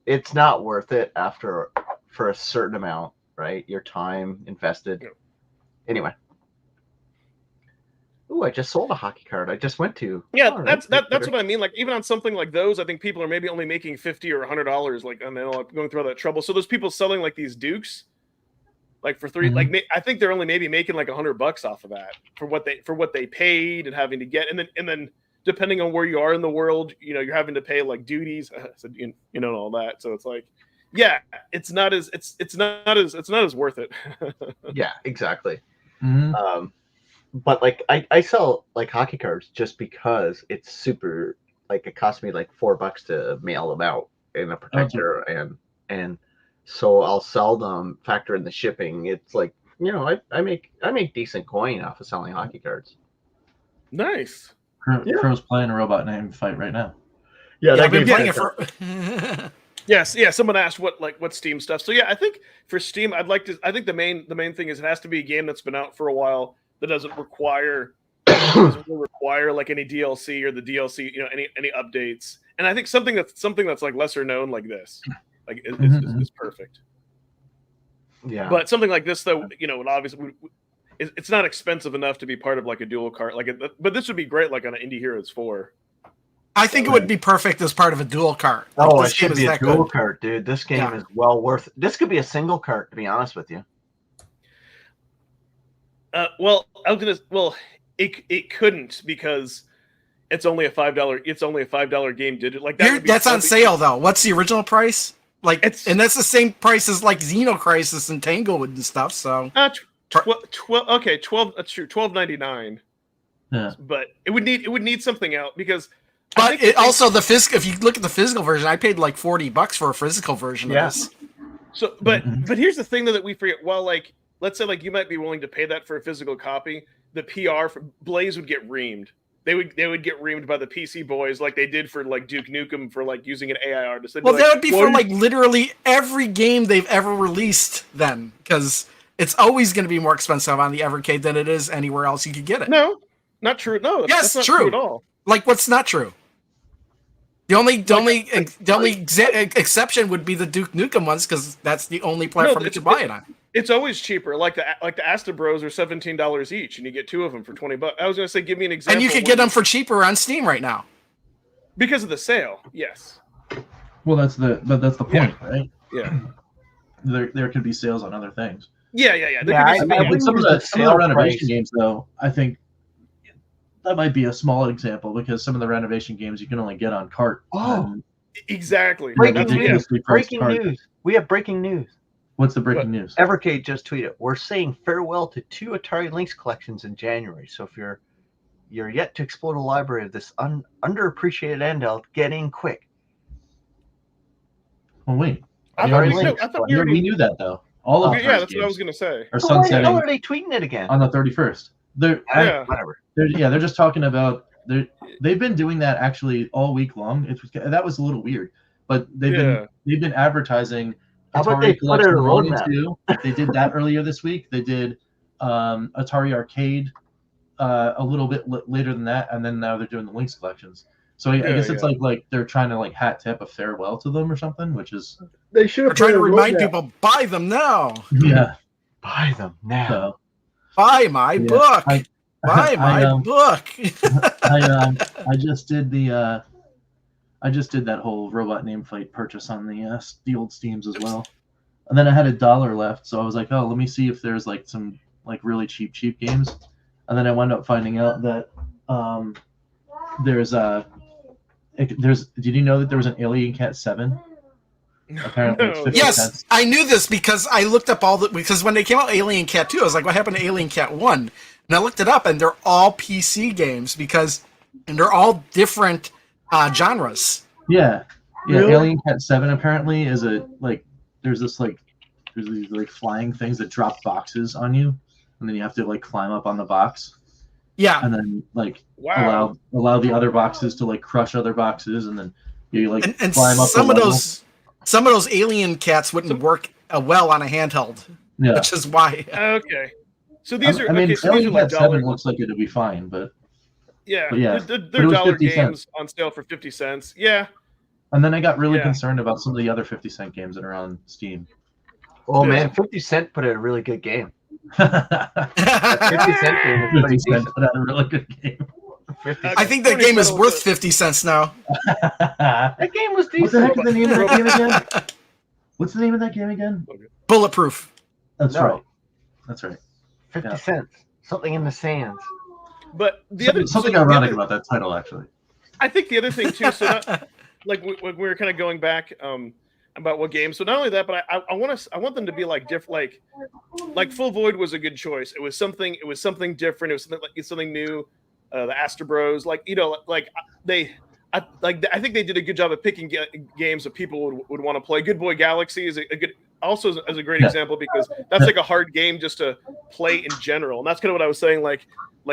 S3: it's not worth it for a certain amount, right? Your time invested.
S1: Yeah.
S3: Anyway. Ooh, I just sold a hockey card. I just went to.
S1: Yeah,
S3: All
S1: that's
S3: right,
S1: what I mean. Like even on something like those, I think people are maybe only making $50 or $100, like, and they're going through all that trouble. So those people selling like these Dukes, like for three,
S4: Mhm.
S1: like I think they're only maybe making like $100 off of that for what they paid and having to get, and then depending on where you are in the world, you know, you're having to pay like duties, so, you know, all that. So it's like, yeah, it's not as worth it.
S3: Yeah, exactly.
S4: Mhm.
S3: But like I sell like hockey cards just because it's super, like it cost me like $4 to mail them out in a protector, and so I'll sell them, factor in the shipping. It's like, you know, I make decent coin off of selling hockey cards.
S1: Nice.
S4: Crow's playing a robot named Fight right now.
S3: Yeah,
S2: I've been playing it
S3: for.
S2: for.
S1: Yes, yeah. Someone asked what Steam stuff. So yeah, I think for Steam, I think the main thing is it has to be a game that's been out for a while that doesn't require like any DLC or the DLC, you know, any updates. And I think something that's like lesser known like this, like is perfect.
S3: Yeah,
S1: But something like this, though, you know, obviously it's not expensive enough to be part of like a dual cart. But this would be great, like on an Indie Heroes 4.
S2: I think it would be perfect as part of a dual cart.
S3: Oh,
S2: Like,
S3: it should be a dual cart, dude. This game is well worth it. This could be a single cart, to be honest with you.
S1: Well, I was gonna. Well, it couldn't because it's only a $5. It's only a $5 game digital. Like that.
S2: That's on sale though. What's the original price? Like, and that's the same price as like Xenocrisis and Tanglewood and stuff. So.
S1: 12. Okay, 12. That's true. $12.99.
S4: Yeah.
S1: But it would need something out because.
S2: But it also the physical. If you look at the physical version, I paid like $40 for a physical version of this.
S1: So, but here's the thing though that we forget. Well, like let's say like you might be willing to pay that for a physical copy. The PR for Blaze would get reamed. They would get reamed by the PC boys like they did for like Duke Nukem for like using an AI artist.
S2: Well, that would be for like literally every game they've ever released then, because it's always going to be more expensive on the Evercade than it is anywhere else you could get it.
S1: No, not true. No,
S2: yes,
S1: that's not true at all.
S2: Like, what's not true? The only exception would be the Duke Nukem ones, because that's the only platform that you buy it on.
S1: It's always cheaper. Like the Asta Bros are $17 each, and you get 2 of them for $20. I was going to say, give me an example.
S2: And you could get them for cheaper on Steam right now
S1: because of the sale. Yes.
S4: Well, that's the point, right?
S1: Yeah.
S4: There could be sales on other things.
S1: Yeah.
S4: Some of the renovation games, though, I think that might be a small example because some of the renovation games you can only get on cart.
S3: Oh,
S1: exactly.
S3: Breaking news. We have breaking news.
S4: What's the breaking news?
S3: Evercade just tweeted, "We're saying farewell to 2 Atari Lynx collections in January. So if you're yet to explore the library of this underappreciated handheld, get in quick."
S4: Oh wait,
S1: I thought we
S4: knew that though. All of
S1: that's what I was going to say.
S3: Are sunsetting. How are they tweeting it again
S4: on the 31st?
S3: Whatever.
S4: They're just talking about they've been doing that actually all week long. That was a little weird, but they've been advertising.
S3: How about they put it in a roadmap?
S4: They did that earlier this week. They did Atari Arcade a little bit later than that, and then now they're doing the Lynx collections. So I guess it's like they're trying to like hat tip a farewell to them or something, which is
S3: they should have
S2: trying to remind people, buy them now.
S4: Yeah,
S3: buy them now.
S4: So,
S2: buy my book. Buy my book.
S4: I just did the I just did that whole robot name fight purchase on the old Steams as well, and then I had $1 left, so I was like, oh, let me see if there's like some like really cheap games, and then I wound up finding out that there's Did you know that there was an Alien Cat 7? Apparently, it's 50
S2: Yes,
S4: cents.
S2: I knew this because I looked up because when they came out Alien Cat 2, I was like, what happened to Alien Cat 1? And I looked it up, and they're all PC games and they're all different genres.
S4: Yeah.
S1: Really?
S4: Alien Cat 7 apparently is there's these like flying things that drop boxes on you, and then you have to like climb up on the box.
S2: Yeah.
S4: And then like
S1: Wow.
S4: allow the other boxes to like crush other boxes, and then you like
S2: And
S4: climb up
S2: some
S4: the
S2: of
S4: level.
S2: some of those Alien Cats wouldn't work well on a handheld,
S4: Yeah.
S2: which is why.
S1: Okay. So these are
S4: Alien
S1: these are like
S4: Cat 7
S1: dollar.
S4: looks like it'll be fine, but
S1: Yeah,
S4: yeah,
S1: they're
S4: but it was
S1: dollar
S4: 50
S1: games
S4: cents.
S1: on sale for 50 cents. Yeah.
S4: and then I got really
S1: Yeah.
S4: concerned about some of the other 50-cent games that are on Steam.
S3: Oh
S1: Yeah.
S3: man, 50 Cent put in a really good game.
S4: 50
S3: 50 Cent game is pretty
S4: cents,
S3: decent.
S4: but that's a really good game.
S3: 50
S2: I
S3: Cent.
S2: think that game is worth 50 cents now.
S3: That game was
S4: What the heck
S3: decent.
S4: is the name of that game again? What's the name of that game again?
S2: Bulletproof.
S4: That's
S3: No.
S4: right. That's right.
S3: 50
S4: Yeah.
S3: cents. Something in the sands.
S1: But the other
S4: Something
S1: so the
S4: ironic
S1: other-
S4: about that title, actually.
S1: I think the other thing too. So not, like we were kind of going back about what games. So not only that, but I want them to be like different. Like Full Void was a good choice. It was something different. It was something new. The Astor Bros. I think they did a good job of picking games that people would want to play. Good Boy Galaxy is a good, also as a great example, because that's like a hard game just to play in general. And that's kind of what I was saying, like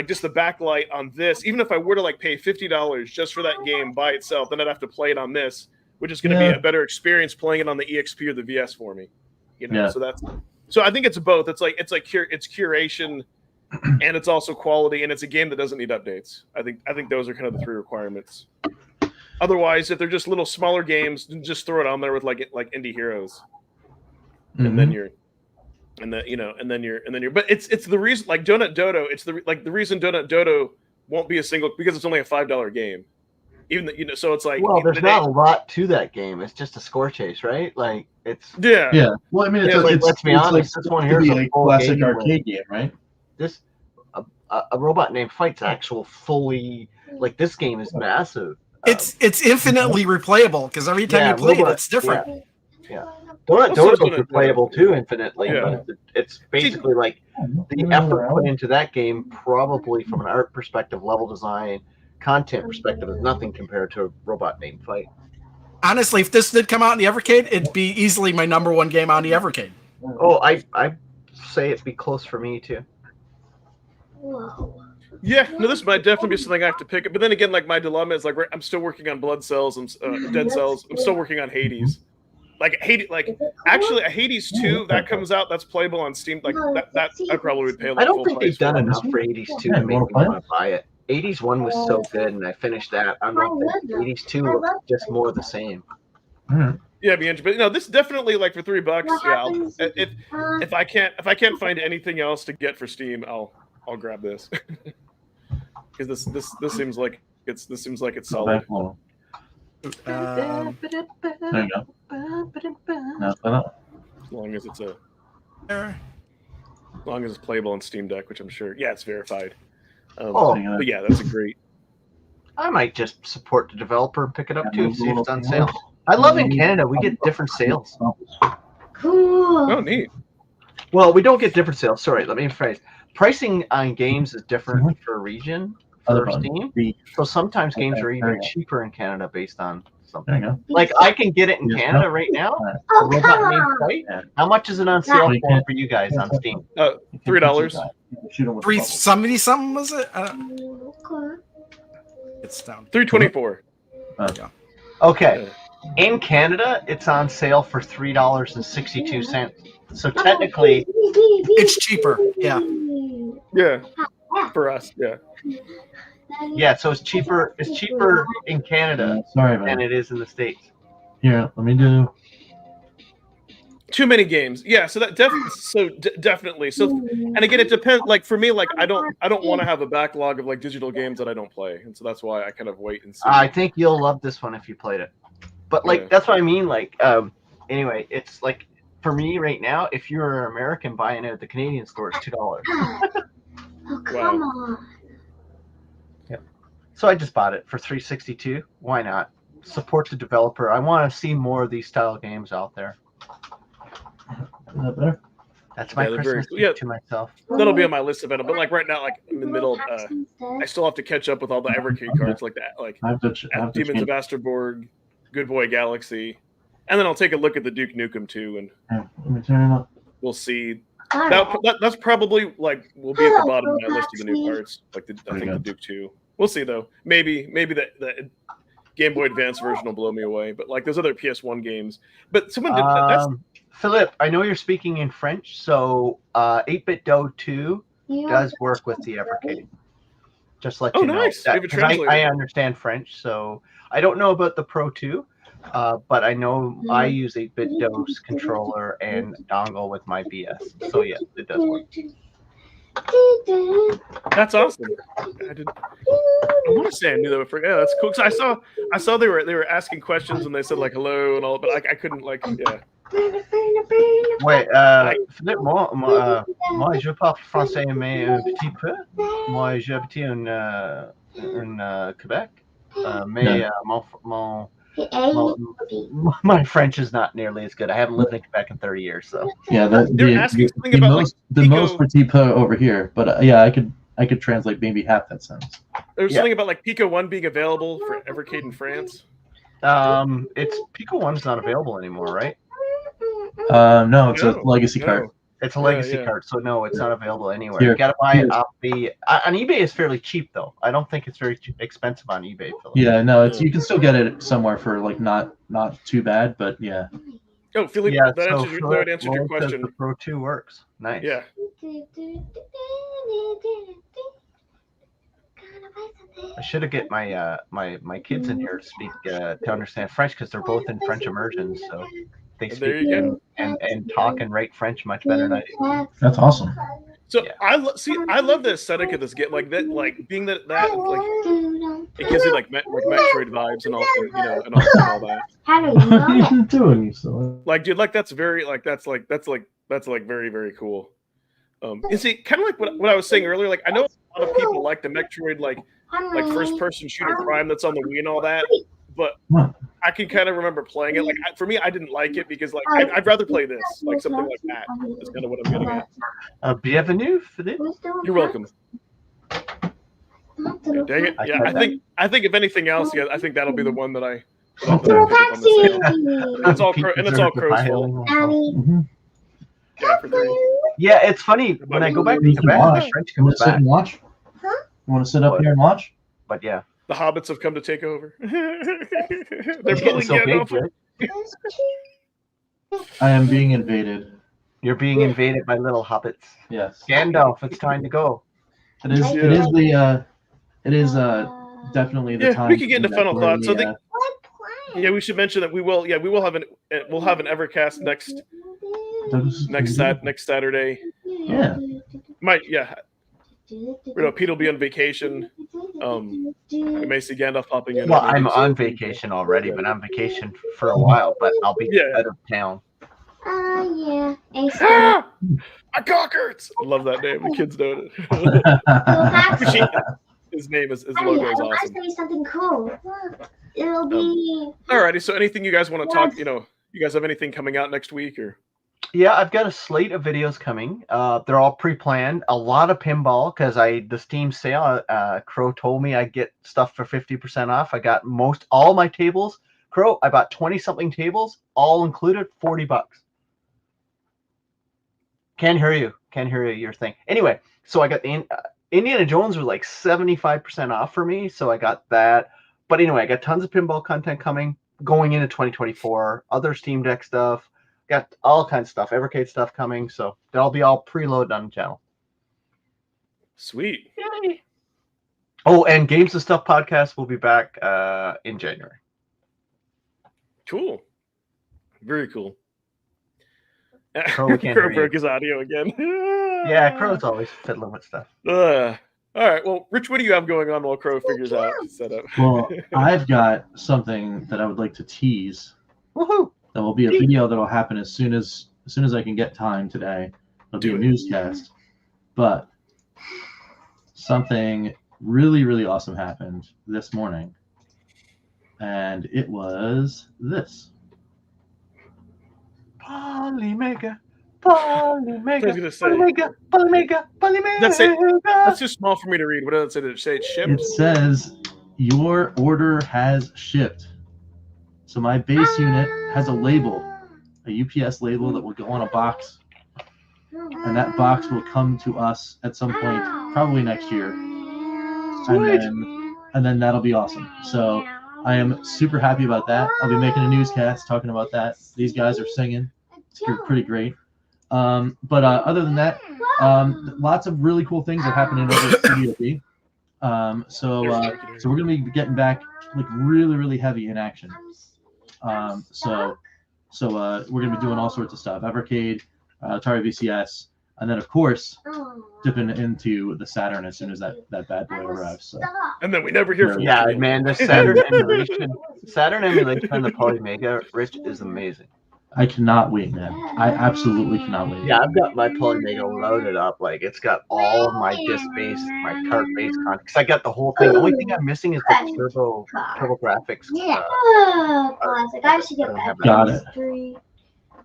S1: just the backlight on this, even if I were to like pay $50 just for that game by itself, then I'd have to play it on this, which is going to be a better experience playing it on the EXP or the VS for me. So I think it's both. It's curation and it's also quality, and it's a game that doesn't need updates. I think those are kind of the three requirements. Otherwise, if they're just little smaller games, just throw it on there with like indie heroes, and then you're, but it's the reason, like Donut Dodo. It's the reason Donut Dodo won't be a single, because it's only a $5 game. Even so it's like,
S3: well, there's not a lot to that game. It's just a score chase, right? Like it's
S4: Yeah. Well, I mean,
S3: let's be honest. This one here is a full
S4: classic
S3: game
S4: arcade game, right?
S3: This a robot named Fight's actual fully, like, this game is massive.
S2: It's infinitely replayable because every time you play it, it's different.
S3: Yeah. Donut Dodo's replayable too infinitely,
S1: Yeah.
S3: but it's basically like the effort put into that game, probably from an art perspective, level design, content perspective, is nothing compared to a robot named Fight.
S2: Honestly, if this did come out in the Evercade, it'd be easily my #1 game on the Evercade.
S3: Oh, I say it'd be close for me too.
S1: Yeah, no, this might definitely be something I have to pick up. But then again, like my dilemma is like I'm still working on Blood Cells and Dead Cells. I'm still working on Hades. Actually, a Hades 2 that comes out, that's playable on Steam. Like that I probably would pay. Like,
S3: I don't
S1: full
S3: think
S1: price
S3: they've done
S1: for.
S3: enough for 80s 2 to make me want to buy it. 80s 1 was so good, and I finished that. I don't know. 80s 2 looks just more the same.
S1: Yeah, it'd be interesting. But no, this definitely, like, for $3. Yeah, if I can't find anything else to get for Steam, I'll grab this, because this seems like it's solid.
S4: There you go. No,
S1: As long as it's playable on Steam Deck, which I'm sure. Yeah, it's verified. But yeah, that's a great.
S3: I might just support the developer and pick it up too, see if it's on sale. I love in Canada, we get different sales.
S5: Cool.
S1: Oh, neat.
S3: Well, we don't get different sales. Sorry, let me rephrase. Pricing on games is different per region for Steam. So sometimes games are even cheaper in Canada based on something.
S4: There you go.
S3: Like, I can get it in Canada right now.
S5: Oh,
S3: Robot
S5: come
S3: named
S5: on.
S3: Fight. How much is it on sale for you guys on Steam?
S1: $3.
S2: 370 was it? It's down.
S1: $3.24.
S3: Okay. In Canada, it's on sale for $3.62. So technically,
S2: It's cheaper. Yeah.
S1: Yeah, for us. Yeah.
S3: yeah. So it's cheaper. It's cheaper in Canada
S4: Sorry,
S3: than
S4: man.
S3: it is in the States.
S4: Here, let me do.
S1: Too many games. Yeah, so that definitely. So and again, it depends. Like for me, like I don't want to have a backlog of like digital games that I don't play, and so that's why I kind of wait and see.
S3: I think you'll love this one if you played it. But like that's what I mean. Like anyway, it's like for me right now, if you're an American buying it at the Canadian store, it's $2.
S5: Oh, come on.
S3: Yep. So I just bought it for $3.62. Why not? Support the developer. I want to see more of these style games out there.
S4: Is that better?
S3: That's my Christmas gift to myself.
S1: That'll be on my list of it. But like right now, like in the middle, I still have to catch up with all the Evercade cards like that, like Demons of Asterborg, Good Boy Galaxy, and then I'll take a look at the Duke Nukem too, and
S4: let me turn it up.
S1: We'll see. That's probably like will be at the bottom of my list of the new cards. Like I think the Duke 2. We'll see though. Maybe the Game Boy Advance version will blow me away. But like those other PS1 games. But someone did that's
S3: Philip, I know you're speaking in French, so 8-Bit Do 2 does work with the Evercade. Just let you know.
S1: Nice.
S3: I understand French, so I don't know about the Pro 2, but I know I use 8-Bit Do's controller and dongle with my BS. So yeah, it does work.
S1: That's awesome. I want to say I knew that. Yeah, that's cool. Cause I saw they were asking questions and they said like hello and all, but I couldn't like yeah.
S3: Ouais, Philippe, moi, je parle français, mais un petit peu. Moi, j'ai habité en Québec, mais my French is not nearly as good. I haven't lived in Quebec in 30 years, so.
S4: Yeah, the most petit peu over here, but yeah, I could translate maybe half that sentence.
S1: There's something about like Pico 1 being available for Evercade in France.
S3: It's Pico 1's not available anymore, right?
S4: No, it's a legacy card.
S3: It's a legacy card, so no, it's not available anywhere. You gotta buy it off the on eBay. Is fairly cheap though. I don't think it's very expensive on eBay. Philip.
S4: Yeah, no, it's you can still get it somewhere for like not too bad, but yeah.
S1: Oh, Philippe, that answered your question.
S3: The Pro 2 works. Nice.
S1: Yeah.
S3: I should have get my my kids in here to speak to understand French because they're both in French immersions, so they speak and talk and write French much better than I do.
S4: That's awesome.
S1: So I love the aesthetic of this game, like that, like being that like it gives you like Metroid vibes and all, and all that.
S4: What are you doing, you silly?
S1: Like, dude, like that's very very very cool. You see, kind of like what I was saying earlier. Like I know a lot of people like the Metroid like first person shooter Prime that's on the Wii and all that, but I can kind of remember playing it. Like for me, I didn't like it because like I'd rather play this, like something like that. That's kind of what I'm getting at.
S3: Bienvenue, Philippe.
S1: You're welcome. Yeah, dang it! Yeah, I think if anything else, yeah, I think that'll be the one that I. It's all Crow's fault.
S3: Yeah, it's funny when I go back to Quebec, the French comes back.
S4: Watch? Huh? You want to sit up here and watch?
S3: But yeah,
S1: the hobbits have come to take over.
S3: They're getting so big, right?
S4: I am being invaded.
S3: You're being invaded by little hobbits.
S4: Yes.
S3: Gandalf, it's time to go.
S4: It is definitely the time.
S1: We could get into final thoughts. So we should mention that we will have an Evercast next Saturday.
S4: Yeah.
S1: Pete will be on vacation. We may see Gandalf popping in.
S3: Well, I'm on vacation already, but I'm on vacation for a while, but I'll be out of town.
S5: Yeah.
S1: My cock hurts. I love that name. The kids know it. His name is logo is awesome.
S5: I'll say something cool. It'll be.
S1: Alrighty. So, anything you guys want to talk? You guys have anything coming out next week or?
S3: Yeah, I've got a slate of videos coming. They're all pre-planned. A lot of pinball because the Steam sale. Crow told me I'd get stuff for 50% off. I got all my tables. Crow, I bought 20-something tables, all included, $40. Can't hear you. Your thing. Anyway, so I got the Indiana Jones was like 75% off for me, so I got that. But anyway, I got tons of pinball content coming going into 2024. Other Steam Deck stuff. Got all kinds of stuff, Evercade stuff coming, so that'll be all preloaded on the channel.
S1: Sweet.
S3: Yay. Oh, and Games and Stuff podcast will be back in January.
S1: Cool. Very cool.
S3: Crow, we can't hear
S1: Crow
S3: you.
S1: broke his audio again.
S3: Yeah, Crow's always fiddling with stuff.
S1: All right. Well, Rich, what do you have going on while Crow figures out setup?
S4: Well, I've got something that I would like to tease.
S3: Woohoo!
S4: That will be a video that will happen as soon as I can get time today. It'll be a newscast. But something really, really awesome happened this morning. And it was this.
S3: Polymega.
S1: I was gonna say, that's too small for me to read. What does it say? Did it say it's shipped?
S4: It says your order has shipped. So my base unit has a label, a UPS label that will go on a box, and that box will come to us at some point, probably next year, and then that'll be awesome. So I am super happy about that. I'll be making a newscast talking about that. These guys are singing. It's pretty great. But other than that, lots of really cool things are happening over at Studio B. So we're gonna be getting back like really, really heavy in action. So we're gonna be doing all sorts of stuff. Evercade, Atari VCS, and then of course dipping into the Saturn as soon as that bad boy arrives. So.
S1: And then we never hear from you.
S3: Yeah, man, the Saturn emulation on the Polymega, Rich, is amazing.
S4: I cannot wait, man. I absolutely cannot wait.
S3: Yeah, I've got my Polymega loaded up. Like, it's got all of my disc-based, my cart-based content. Because I got the whole thing. The only thing I'm missing is the turbo graphics.
S5: Classic. I should get that.
S4: Got it.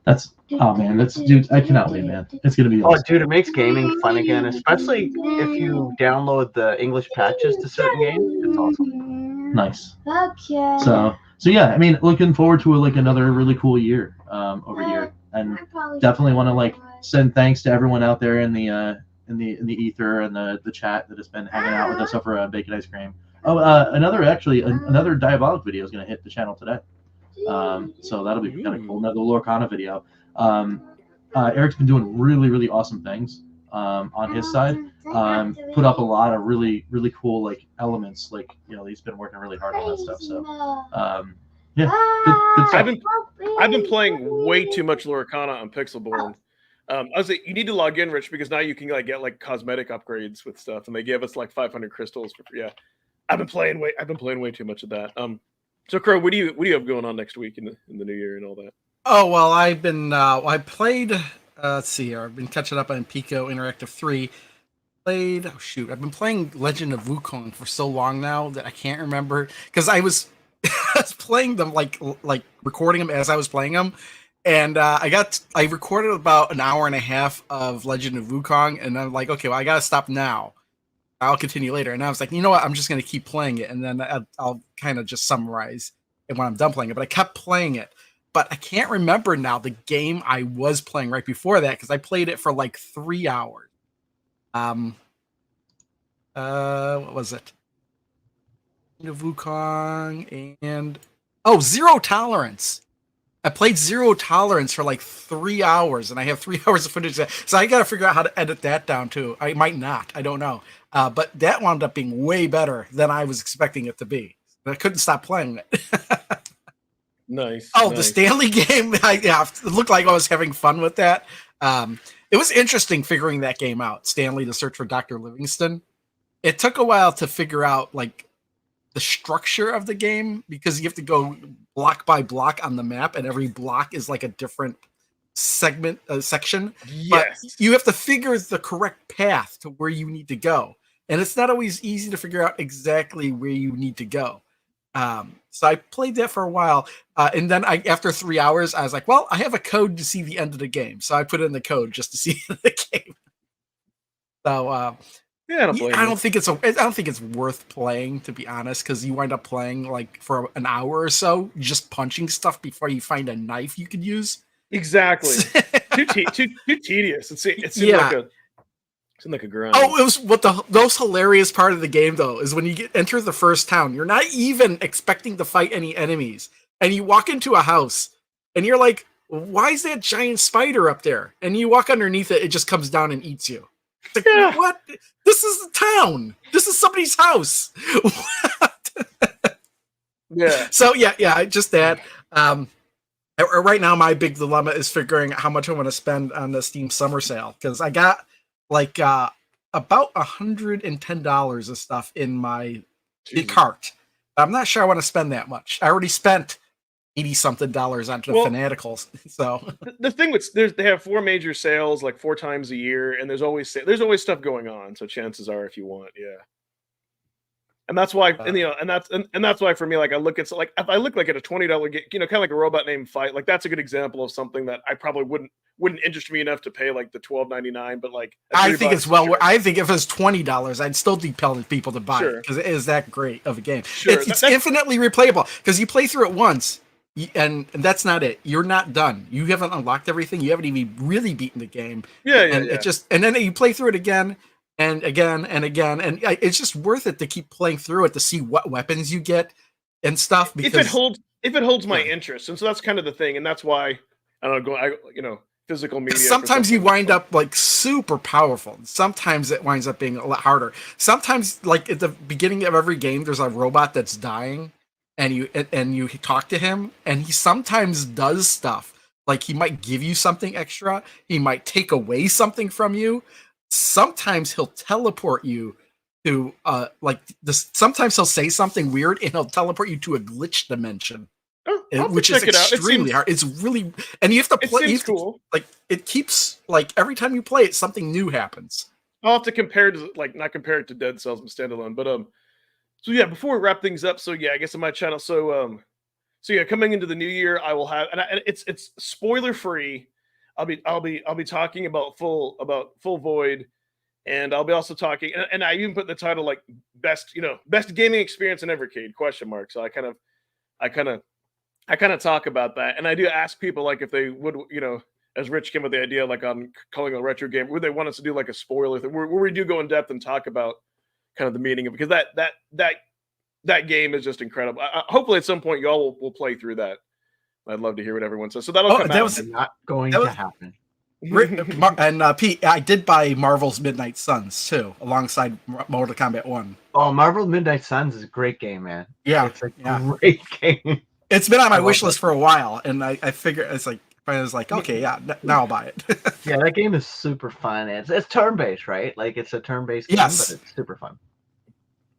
S4: That's dude. I cannot wait, man. It's gonna be awesome.
S3: Oh, dude, it makes gaming fun again, especially if you download the English patches to certain games. It's awesome.
S4: Nice.
S5: Okay.
S4: So yeah, I mean, looking forward to another really cool year over here, and definitely want to send thanks to everyone out there in the ether and the chat that has been hanging out with us over on Bacon Ice Cream. Oh, another Diabolic video is going to hit the channel today. So that'll be kind of cool. Another Lorcana video. Eric's been doing really, really awesome things on his side. Put up a lot of really, really cool elements. He's been working really hard on that stuff. So yeah, good stuff.
S1: I've been playing way too much Lorcana on Pixelborn. I was like, you need to log in, Rich, because now you can get cosmetic upgrades with stuff, and they give us 500 crystals for free. Yeah, I've been playing way too much of that. So Crow, what do you have going on next week in the new year and all that?
S2: Oh well, I've been I played. Let's see here. I've been catching up on Pico Interactive 3. I've been playing Legend of Wukong for so long now that I can't remember because I was playing them like recording them as I was playing them, and I recorded about an hour and a half of Legend of Wukong, and I'm like, okay, well I gotta stop now. I'll continue later, and I was like, you know what, I'm just gonna keep playing it, and then I'll kind of just summarize it when I'm done playing it. But I kept playing it, but I can't remember now the game I was playing right before that because I played it for 3 hours. What was it? Wukong and Zero Tolerance. I played Zero Tolerance for 3 hours, and I have 3 hours of footage. So I got to figure out how to edit that down too. I might not. I don't know. But that wound up being way better than I was expecting it to be. I couldn't stop playing it.
S1: Nice.
S2: The Stanley game. It looked like I was having fun with that. It was interesting figuring that game out. Stanley, the Search for Dr. Livingston. It took a while to figure out the structure of the game because you have to go block by block on the map, and every block is a different section.
S1: Yes.
S2: But you have to figure the correct path to where you need to go, and it's not always easy to figure out exactly where you need to go. So I played that for a while, and then after 3 hours, I was like, well, I have a code to see the end of the game, so I put in the code just to see the game. So
S1: yeah,
S2: I don't think it's worth playing, to be honest, because you wind up playing for an hour or so, just punching stuff before you find a knife you could use.
S1: Exactly. too tedious. It seemed like a grind.
S2: Oh, it was the most hilarious part of the game though is when you enter the first town. You're not even expecting to fight any enemies, and you walk into a house, and you're like, "Why is that giant spider up there?" And you walk underneath it, it just comes down and eats you. It's like, what? This is the town. This is somebody's house.
S1: Yeah.
S2: So yeah, just that. Right now, my big dilemma is figuring out how much I want to spend on the Steam Summer Sale because I got like about $110 of stuff in my cart. I'm not sure I want to spend that much. I already spent $80-something on the Fanaticals. So
S1: the thing with they have 4 major sales like 4 times a year, and there's always stuff going on. So chances are, if you want, and that's why, and that's why for me, like I look at if I look like at a $20 game, kind of like a Robot Named Fight, like that's a good example of something that I probably wouldn't interest me enough to pay like the $12.99. But like
S2: I think it's well. Sure. I think if it's $20, I'd still be telling people to buy it because it is that great of a game. Sure. It's infinitely replayable because you play through it once. And that's not it. You're not done. You haven't unlocked everything. You haven't even really beaten the game. And then you play through it again and again and again, and it's just worth it to keep playing through it to see what weapons you get and stuff. Because
S1: if it holds my interest, and so that's kind of the thing, and that's why I don't go. Physical media.
S2: Sometimes you wind up like super powerful. Sometimes it winds up being a lot harder. Sometimes, like at the beginning of every game, there's a robot that's dying. And you talk to him, and he sometimes does stuff. Like he might give you something extra. He might take away something from you. Sometimes he'll teleport you to sometimes he'll say something weird, and he'll teleport you to a glitch dimension, which is extremely hard. It's really, and you have to play. It's cool. It keeps every time you play it, something new happens.
S1: I'll have to compare to not compare it to Dead Cells and standalone, but So before we wrap things up, I guess on my channel, coming into the new year, I will have, and it's spoiler free. I'll be talking about Full Void, and I'll be also talking, and I even put the title like best gaming experience in Evercade ? So I kind of talk about that, and I do ask people like if they would, as Rich came with the idea, like on calling a retro game, would they want us to do like a spoiler thing where we do go in depth and talk about kind of the meaning of it, because that game is just incredible. Hopefully at some point y'all will play through that. I'd love to hear what everyone says. So that'll come out.
S3: Was not going to happen.
S2: And Pete, I did buy Marvel's Midnight Suns too, alongside Mortal Kombat 1.
S3: Oh, Marvel Midnight Suns is a great game, man.
S2: Yeah,
S3: it's a great game.
S2: It's been on my wish list for a while, and I figure I was like, okay, now I'll buy it.
S3: Yeah, that game is super fun. It's turn-based, right? Like it's a turn-based game, but it's super fun.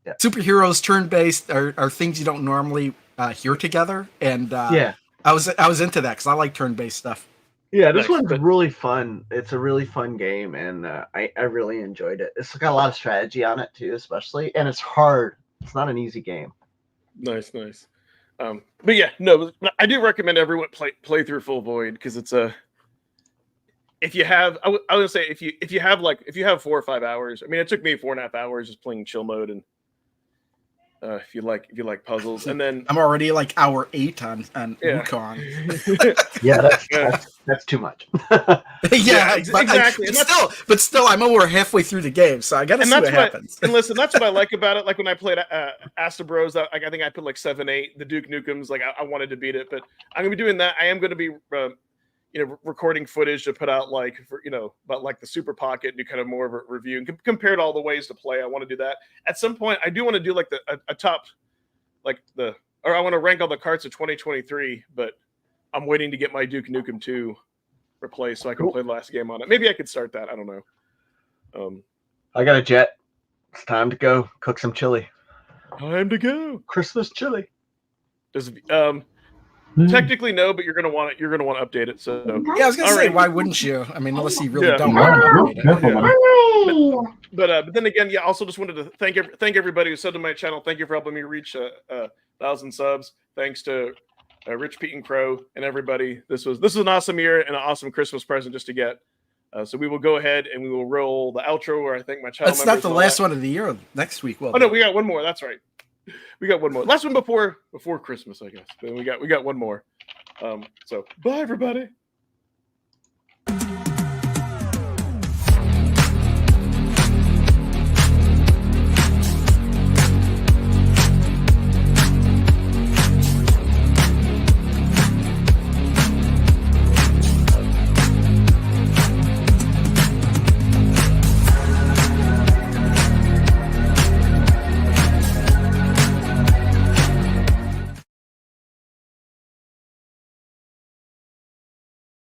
S3: Yeah.
S2: Superheroes turn-based are things you don't normally hear together, and I was into that because I like turn-based stuff.
S3: Yeah, this one's really fun. It's a really fun game, and I really enjoyed it. It's got a lot of strategy on it too, especially, and it's hard. It's not an easy game.
S1: Nice. But yeah, no, I do recommend everyone play through Full Void because it's if you have, I would say if you have 4 or 5 hours. I mean, it took me 4.5 hours just playing chill mode, and if you like puzzles, and then
S2: I'm already like hour 8 on Wukong.
S3: Yeah, that's too much.
S1: Exactly.
S2: But still, I'm over halfway through the game, so I gotta see what happens.
S1: And listen, that's what I like about it. Like when I played Asta Bros, I think I put like 7-8. The Duke Nukem's like I wanted to beat it, but I'm gonna be doing that. I am gonna be recording footage to put out about like the Super Pocket and do kind of more of a review and compared all the ways to play. I want to do that at some point. I do want to do like a top, or I want to rank all the carts of 2023, but I'm waiting to get my Duke Nukem 2 replaced so I can play the last game on it. Maybe I could start that. I don't know.
S3: I got a jet. It's time to go cook some chili.
S1: Time to go.
S3: Christmas chili.
S1: Does technically no, but you're gonna want it. You're gonna want to update it. So
S2: yeah, I was gonna say, why wouldn't you? I mean, unless you really don't want to update it.
S1: But then again, also just wanted to thank everybody who subbed to my channel. Thank you for helping me reach 1,000 subs. Thanks to Rich, Pete, and Crow, and everybody. This was an awesome year and an awesome Christmas present just to get. So we will go ahead and we will roll the outro where I think my channel.
S2: That's not the last one of the year. Next week,
S1: oh no, we got one more. That's right. We got one more. Last one before Christmas, I guess. Then we got one more. So bye everybody.